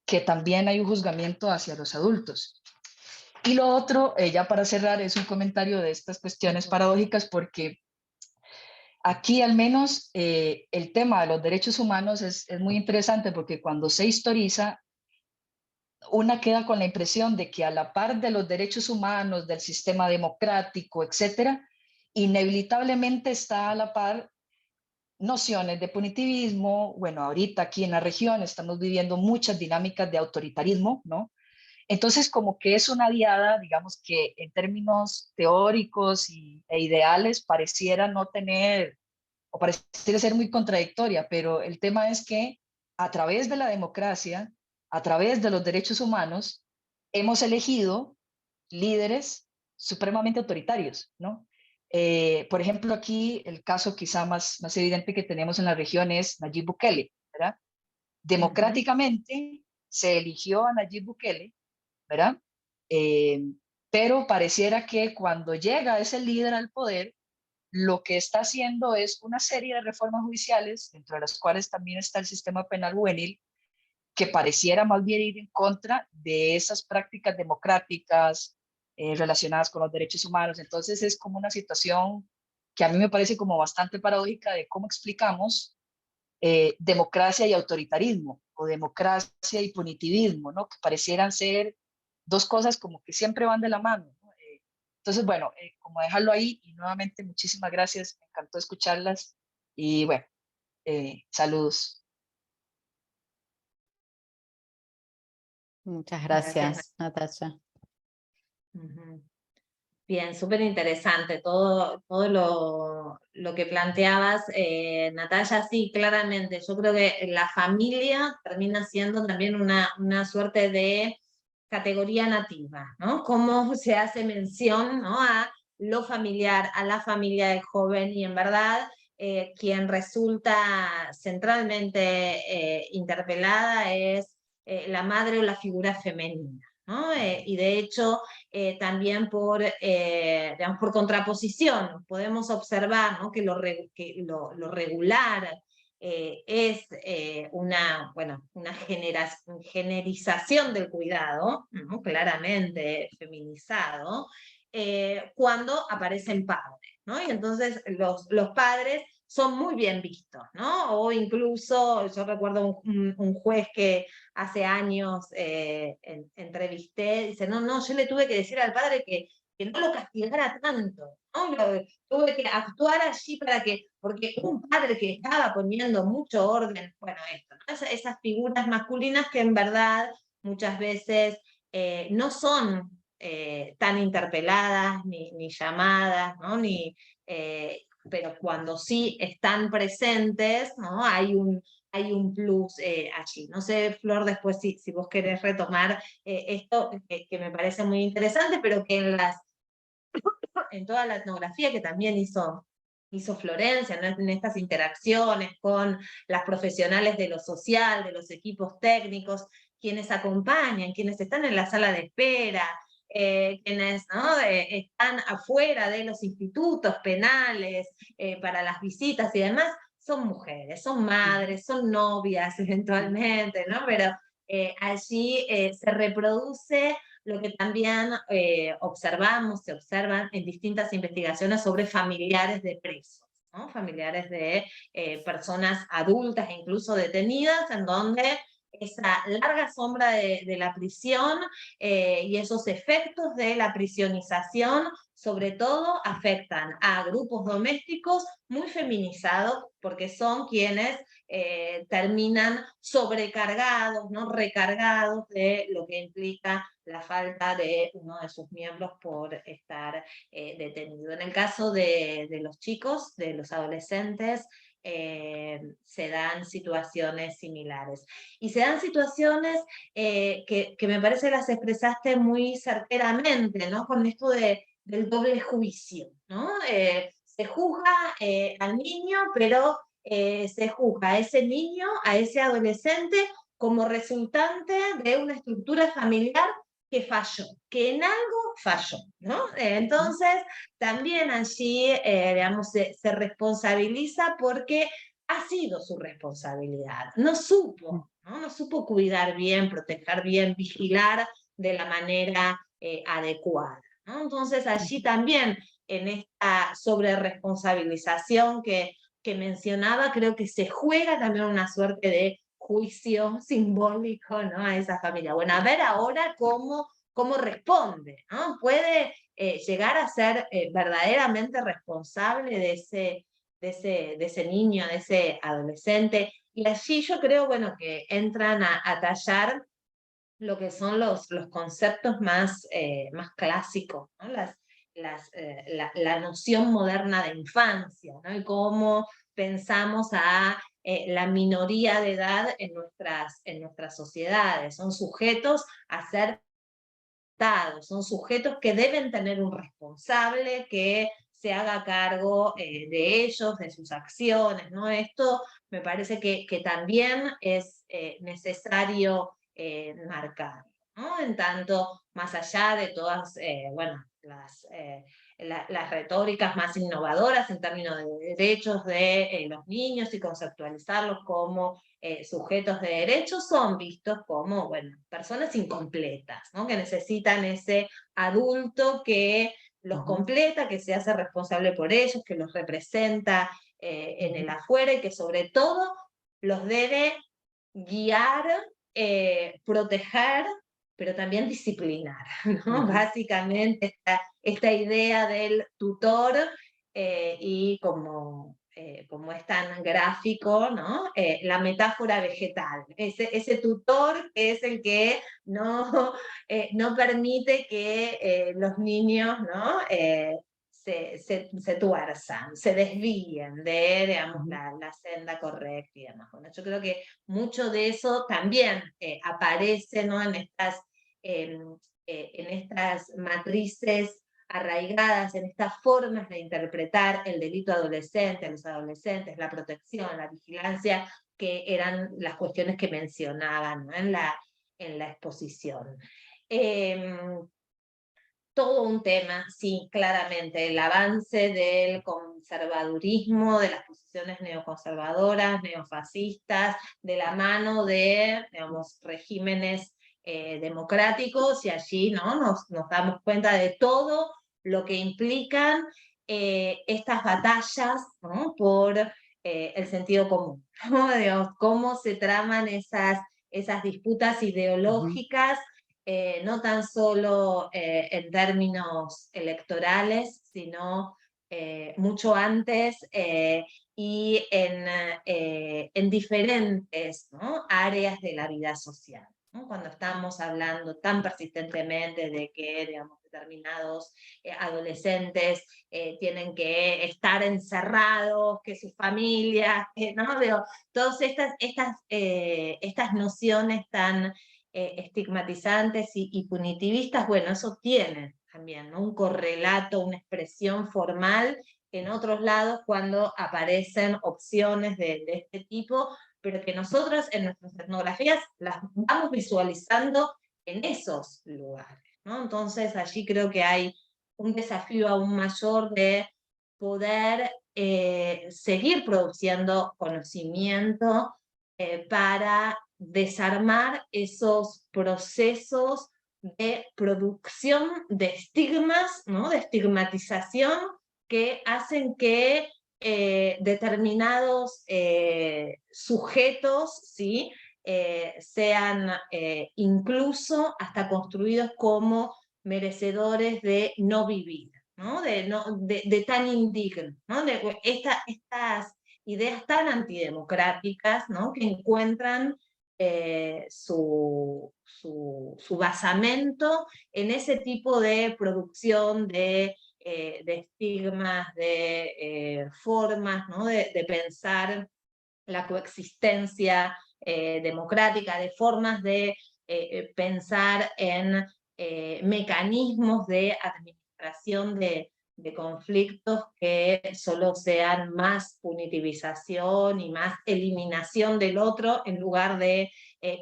que también hay un juzgamiento hacia los adultos. Y lo otro, ya para cerrar, es un comentario de estas cuestiones paradójicas, porque aquí al menos el tema de los derechos humanos es muy interesante, porque cuando se historiza, una queda con la impresión de que a la par de los derechos humanos, del sistema democrático, etcétera, inevitablemente está a la par nociones de punitivismo. Bueno, ahorita aquí en la región estamos viviendo muchas dinámicas de autoritarismo, ¿no? Entonces, como que es una diada, digamos que en términos teóricos e ideales pareciera no tener, o pareciera ser muy contradictoria, pero el tema es que a través de la democracia, a través de los derechos humanos, hemos elegido líderes supremamente autoritarios, ¿no? Por ejemplo, aquí el caso quizá más evidente que tenemos en la región es Nayib Bukele, ¿verdad? Democráticamente se eligió a Nayib Bukele, ¿verdad? Eh, pero pareciera que cuando llega ese líder al poder, lo que está haciendo es una serie de reformas judiciales, dentro de las cuales también está el sistema penal juvenil, que pareciera más bien ir en contra de esas prácticas democráticas relacionadas con los derechos humanos. Entonces es como una situación que a mí me parece como bastante paradójica de cómo explicamos democracia y autoritarismo, o democracia y punitivismo, ¿no? Que parecieran ser dos cosas como que siempre van de la mano, ¿no? Entonces, bueno, como dejarlo ahí, y nuevamente muchísimas gracias, me encantó escucharlas y bueno, saludos. Muchas Gracias. gracias, Natalia. Ujú. Bien, súper interesante todo lo que planteabas, Natalia. Sí, claramente, yo creo que la familia termina siendo también una suerte de categoría nativa, ¿no? Cómo se hace mención, ¿no?, a lo familiar, a la familia del joven, y en verdad quien resulta centralmente interpelada es la madre o la figura femenina, ¿no? Y de hecho, también digamos, por contraposición, podemos observar, ¿no?, que lo regular es una generización del cuidado, ¿no?, claramente feminizado, cuando aparecen padres, ¿no? Y entonces los padres son muy bien vistos, ¿no? O incluso, yo recuerdo un juez que hace años entrevisté, dice, no, yo le tuve que decir al padre que no lo castigara tanto, ¿no? Tuve que actuar allí porque un padre que estaba poniendo mucho orden, bueno, esto, ¿no? Esas figuras masculinas que en verdad muchas veces no son tan interpeladas ni llamadas, ¿no? Pero cuando sí están presentes, ¿no?, hay un plus allí. No sé, Flor, después si vos querés retomar esto que me parece muy interesante, pero que en toda la etnografía que también hizo Florencia, ¿no?, en estas interacciones con las profesionales de lo social, de los equipos técnicos, quienes acompañan, quienes están en la sala de espera, quienes, ¿no?, están afuera de los institutos penales para las visitas y demás, son mujeres, son madres, son novias eventualmente, ¿no? Pero allí se reproduce lo que también se observan en distintas investigaciones sobre familiares de presos, ¿no? Familiares de personas adultas e incluso detenidas, en donde esa larga sombra de la prisión y esos efectos de la prisionización, sobre todo, afectan a grupos domésticos muy feminizados, porque son quienes terminan sobrecargados, ¿no?, recargados de lo que implica la falta de uno de sus miembros por estar detenido. En el caso de los chicos, de los adolescentes, se dan situaciones similares. Y se dan situaciones que me parece las expresaste muy certeramente, ¿no?, con esto del doble juicio, ¿no? Se juzga al niño, pero se juzga a ese niño, a ese adolescente, como resultante de una estructura familiar que falló, que en algo falló, ¿no? Entonces, también allí, digamos, se responsabiliza porque ha sido su responsabilidad. No supo, ¿no? No supo cuidar bien, proteger bien, vigilar de la manera adecuada, ¿no? Entonces, allí también, en esta sobreresponsabilización que mencionaba, creo que se juega también una suerte de juicio simbólico, ¿no?, a esa familia. Bueno, a ver ahora cómo responde, ¿no? Puede llegar a ser verdaderamente responsable de ese niño, de ese adolescente. Y allí yo creo, bueno, que entran a tallar lo que son los conceptos más clásicos, ¿no? La noción moderna de infancia, ¿no? Y cómo pensamos a la minoría de edad en nuestras sociedades. Son sujetos a ser tratados, son sujetos que deben tener un responsable que se haga cargo de ellos, de sus acciones, ¿no? Esto me parece que también es necesario marcar, ¿no? En tanto, más allá de todas, las retóricas más innovadoras en términos de derechos de los niños y conceptualizarlos como sujetos de derechos, son vistos como, bueno, personas incompletas, ¿no?, que necesitan ese adulto que los completa, que se hace responsable por ellos, que los representa en el afuera y que sobre todo los debe guiar, proteger, pero también disciplinar, ¿no? Básicamente esta idea del tutor y como como es tan gráfico, ¿no? La metáfora vegetal, ese tutor que es el que no, no permite que los niños, ¿no? Se tuerzan, se desvíen de, digamos, la senda correcta y demás. Bueno, yo creo que mucho de eso también aparece, ¿no? En estas matrices arraigadas, en estas formas de interpretar el delito adolescente, los adolescentes, la protección, la vigilancia, que eran las cuestiones que mencionaban, ¿no? en la exposición. Todo un tema, sí, claramente, el avance del conservadurismo, de las posiciones neoconservadoras, neofascistas, de la mano de, digamos, regímenes democráticos, y allí, ¿no? nos damos cuenta de todo lo que implican estas batallas, ¿no? Por el sentido común, ¿no? Digamos, cómo se traman esas disputas ideológicas, no tan solo en términos electorales, sino mucho antes, y en diferentes, ¿no? áreas de la vida social, ¿no? Cuando estamos hablando tan persistentemente de que, digamos, determinados adolescentes tienen que estar encerrados, que sus familias, ¿no? Digo, todas estas nociones tan estigmatizantes y punitivistas, bueno, eso tiene también, ¿no? Un correlato, una expresión formal en otros lados cuando aparecen opciones de este tipo, pero que nosotros en nuestras etnografías las vamos visualizando en esos lugares, ¿no? Entonces allí creo que hay un desafío aún mayor de poder seguir produciendo conocimiento para desarmar esos procesos de producción de estigmas, ¿no? de estigmatización, que hacen que determinados sujetos, ¿sí? Sean incluso hasta construidos como merecedores de no vivir, ¿no? De tan indigno, ¿no? De estas ideas tan antidemocráticas, ¿no? que encuentran su basamento en ese tipo de producción de estigmas, de formas, ¿no? de pensar la coexistencia democrática, de formas de pensar en mecanismos de administración de conflictos que solo sean más punitivización y más eliminación del otro, en lugar de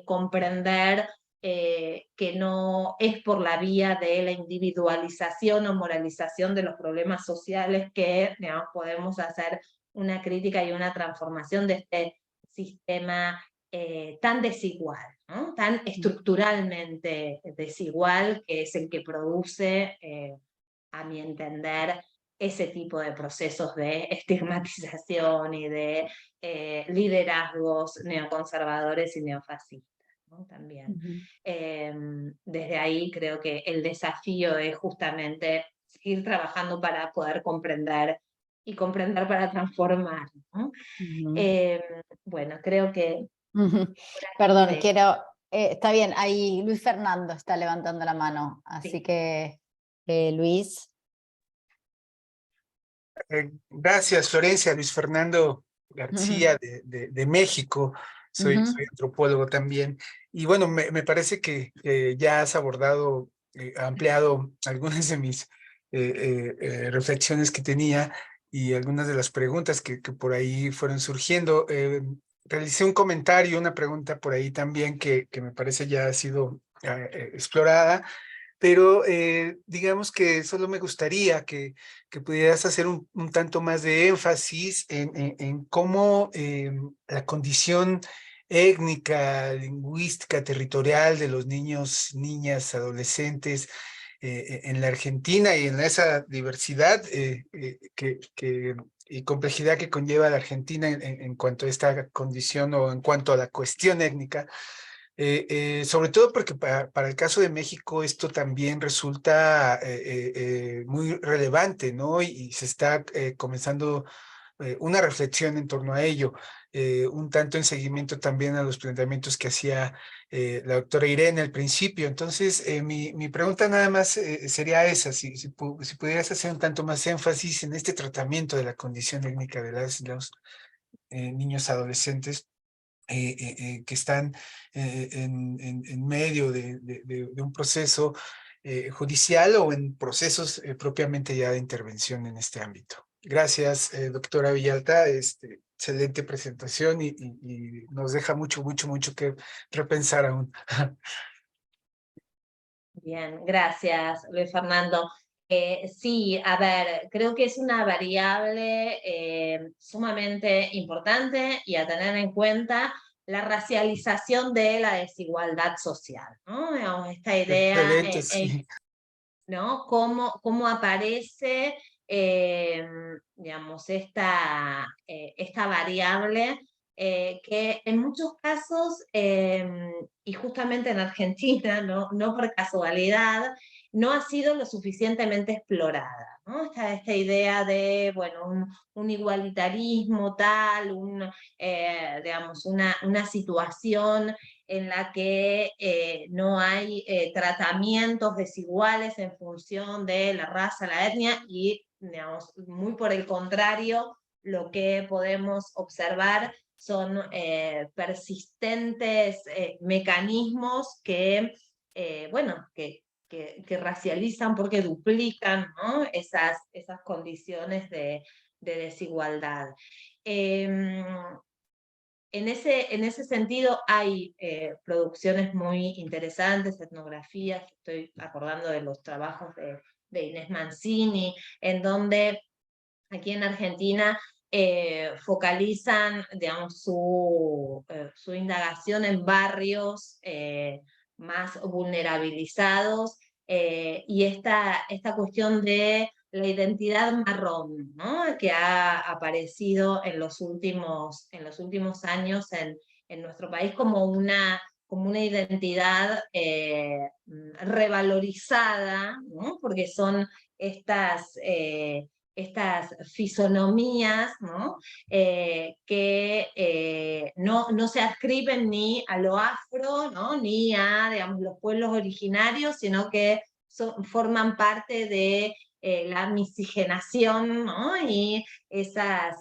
comprender que no es por la vía de la individualización o moralización de los problemas sociales que, digamos, podemos hacer una crítica y una transformación de este sistema tan desigual, ¿no? Tan estructuralmente desigual, que es el que produce, a mi entender, ese tipo de procesos de estigmatización y de liderazgos neoconservadores y neofascistas, ¿no? También. Desde ahí creo que el desafío es justamente seguir trabajando para poder comprender y comprender para transformar, ¿no? Bueno, creo que... Perdón, está bien, ahí Luis Fernando está levantando la mano, así Sí. que Luis. Gracias, Florencia. Luis Fernando García de México. Soy antropólogo también. Y bueno, me parece que ya has abordado, ampliado algunas de mis reflexiones que tenía, y algunas de las preguntas que por ahí fueron surgiendo. Realicé un comentario, una pregunta por ahí también que me parece ya ha sido explorada, pero digamos que solo me gustaría que pudieras hacer un tanto más de énfasis en cómo la condición étnica, lingüística, territorial de los niños, niñas, adolescentes en la Argentina, y en esa diversidad y complejidad que conlleva la Argentina en cuanto a esta condición, o en cuanto a la cuestión étnica. Sobre todo porque para el caso de México esto también resulta muy relevante, ¿no? Y se está comenzando una reflexión en torno a ello, un tanto en seguimiento también a los planteamientos que hacía la doctora Irene al principio. Entonces, mi pregunta nada más sería esa, si pudieras hacer un tanto más énfasis en este tratamiento de la condición étnica de los niños adolescentes que están en medio de un proceso judicial o en procesos propiamente ya de intervención en este ámbito. Gracias, doctora Villalta. Excelente presentación y nos deja mucho que repensar aún. Bien, gracias, Luis Fernando. Sí, a ver, creo que es una variable sumamente importante y a tener en cuenta la racialización de la desigualdad social, ¿no? Digamos, esta idea, Excelente, sí. ¿no? Cómo aparece, digamos, esta variable que en muchos casos, y justamente en Argentina, no por casualidad, no ha sido lo suficientemente explorada, ¿no? Esta idea de, bueno, un igualitarismo tal, digamos, una situación en la que no hay tratamientos desiguales en función de la raza, la etnia, y digamos, muy por el contrario, lo que podemos observar son persistentes mecanismos que, bueno, que racializan porque duplican, ¿no? esas condiciones de desigualdad. En ese sentido hay producciones muy interesantes, etnografías, estoy acordando de los trabajos de Inés Mancini, en donde aquí en Argentina focalizan, digamos, su indagación en barrios más vulnerabilizados y esta cuestión de la identidad marrón, ¿no? Que ha aparecido en los últimos años en nuestro país como una identidad revalorizada, ¿no? Porque son estas fisonomías, ¿no? Que no se adscriben ni a lo afro, ¿no? Ni a, digamos, los pueblos originarios, sino que forman parte de la miscigenación, ¿no? Y esa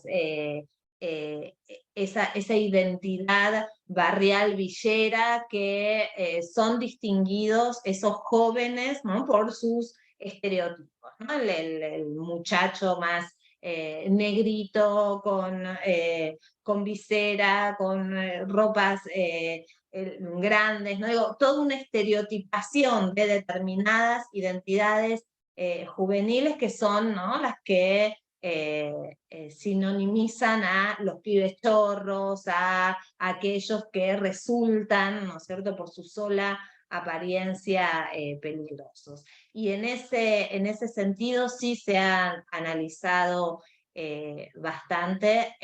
identidad barrial villera que son distinguidos esos jóvenes, ¿no? Por sus estereotipos, ¿no? El muchacho más negrito, con visera, con ropas grandes, ¿no? Digo, toda una estereotipación de determinadas identidades juveniles que son, ¿no? Las que sinonimizan a los pibes chorros, a aquellos que resultan, ¿no es cierto?, por su sola apariencia peligrosos. Y en ese sentido sí se han analizado bastante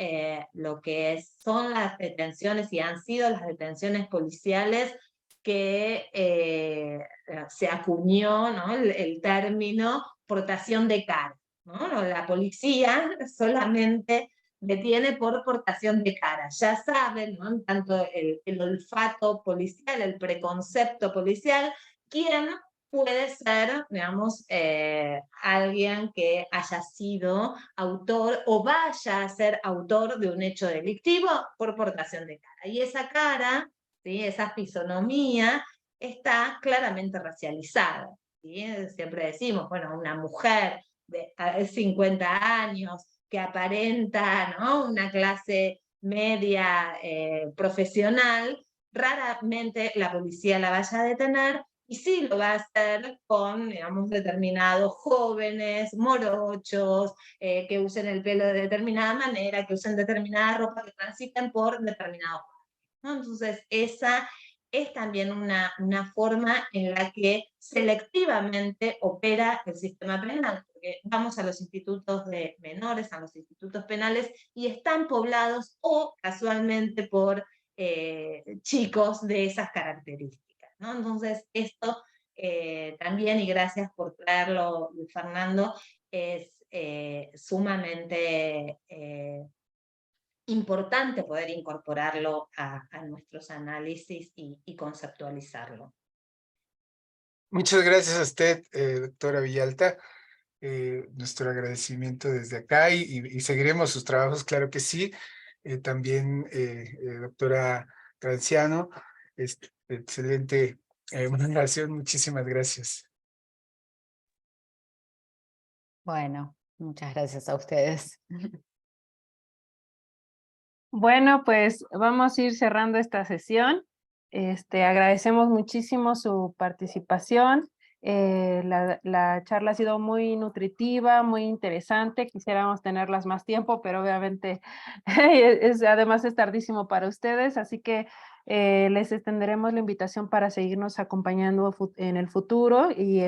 lo que son las detenciones y han sido las detenciones policiales que se acuñó, ¿no? el término portación de cara, ¿no? La policía solamente detiene por portación de cara. Ya saben, ¿no? Tanto el olfato policial, el preconcepto policial, quién puede ser, digamos, alguien que haya sido autor o vaya a ser autor de un hecho delictivo por portación de cara. Y esa cara, ¿sí? Esa fisonomía, está claramente racializada. ¿Sí? Siempre decimos, bueno, una mujer de 50 años que aparenta, ¿no? Una clase media profesional, raramente la policía la vaya a detener, y sí lo va a hacer con, digamos, determinados jóvenes, morochos, que usen el pelo de determinada manera, que usen determinada ropa, que transiten por determinados barrios, ¿no? Entonces, esa es también una forma en la que selectivamente opera el sistema penal, porque vamos a los institutos de menores, a los institutos penales, y están poblados o casualmente por chicos de esas características, ¿no? Entonces, esto también, y gracias por traerlo, Luis Fernando, es sumamente importante poder incorporarlo a nuestros análisis y conceptualizarlo. Muchas gracias a usted, doctora Villalta. Nuestro agradecimiento desde acá y seguiremos sus trabajos, claro que sí. También, doctora Granciano, excelente moderación, muchísimas gracias. Bueno, muchas gracias a ustedes. Bueno, pues vamos a ir cerrando esta sesión. Agradecemos muchísimo su participación. La charla ha sido muy nutritiva, muy interesante. Quisiéramos tenerlas más tiempo, pero obviamente además es tardísimo para ustedes, así que les extenderemos la invitación para seguirnos acompañando en el futuro y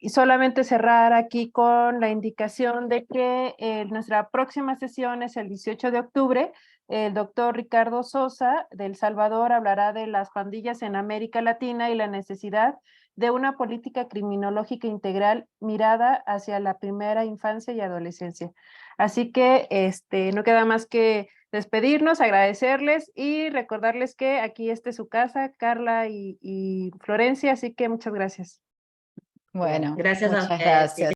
solamente cerrar aquí con la indicación de que nuestra próxima sesión es el 18 de octubre. El doctor Ricardo Sosa de El Salvador hablará de las pandillas en América Latina y la necesidad de una política criminológica integral mirada hacia la primera infancia y adolescencia. Así que no queda más que despedirnos, agradecerles y recordarles que aquí es su casa, Carla y Florencia, así que muchas gracias. Bueno, Gracias a muchas ustedes. gracias.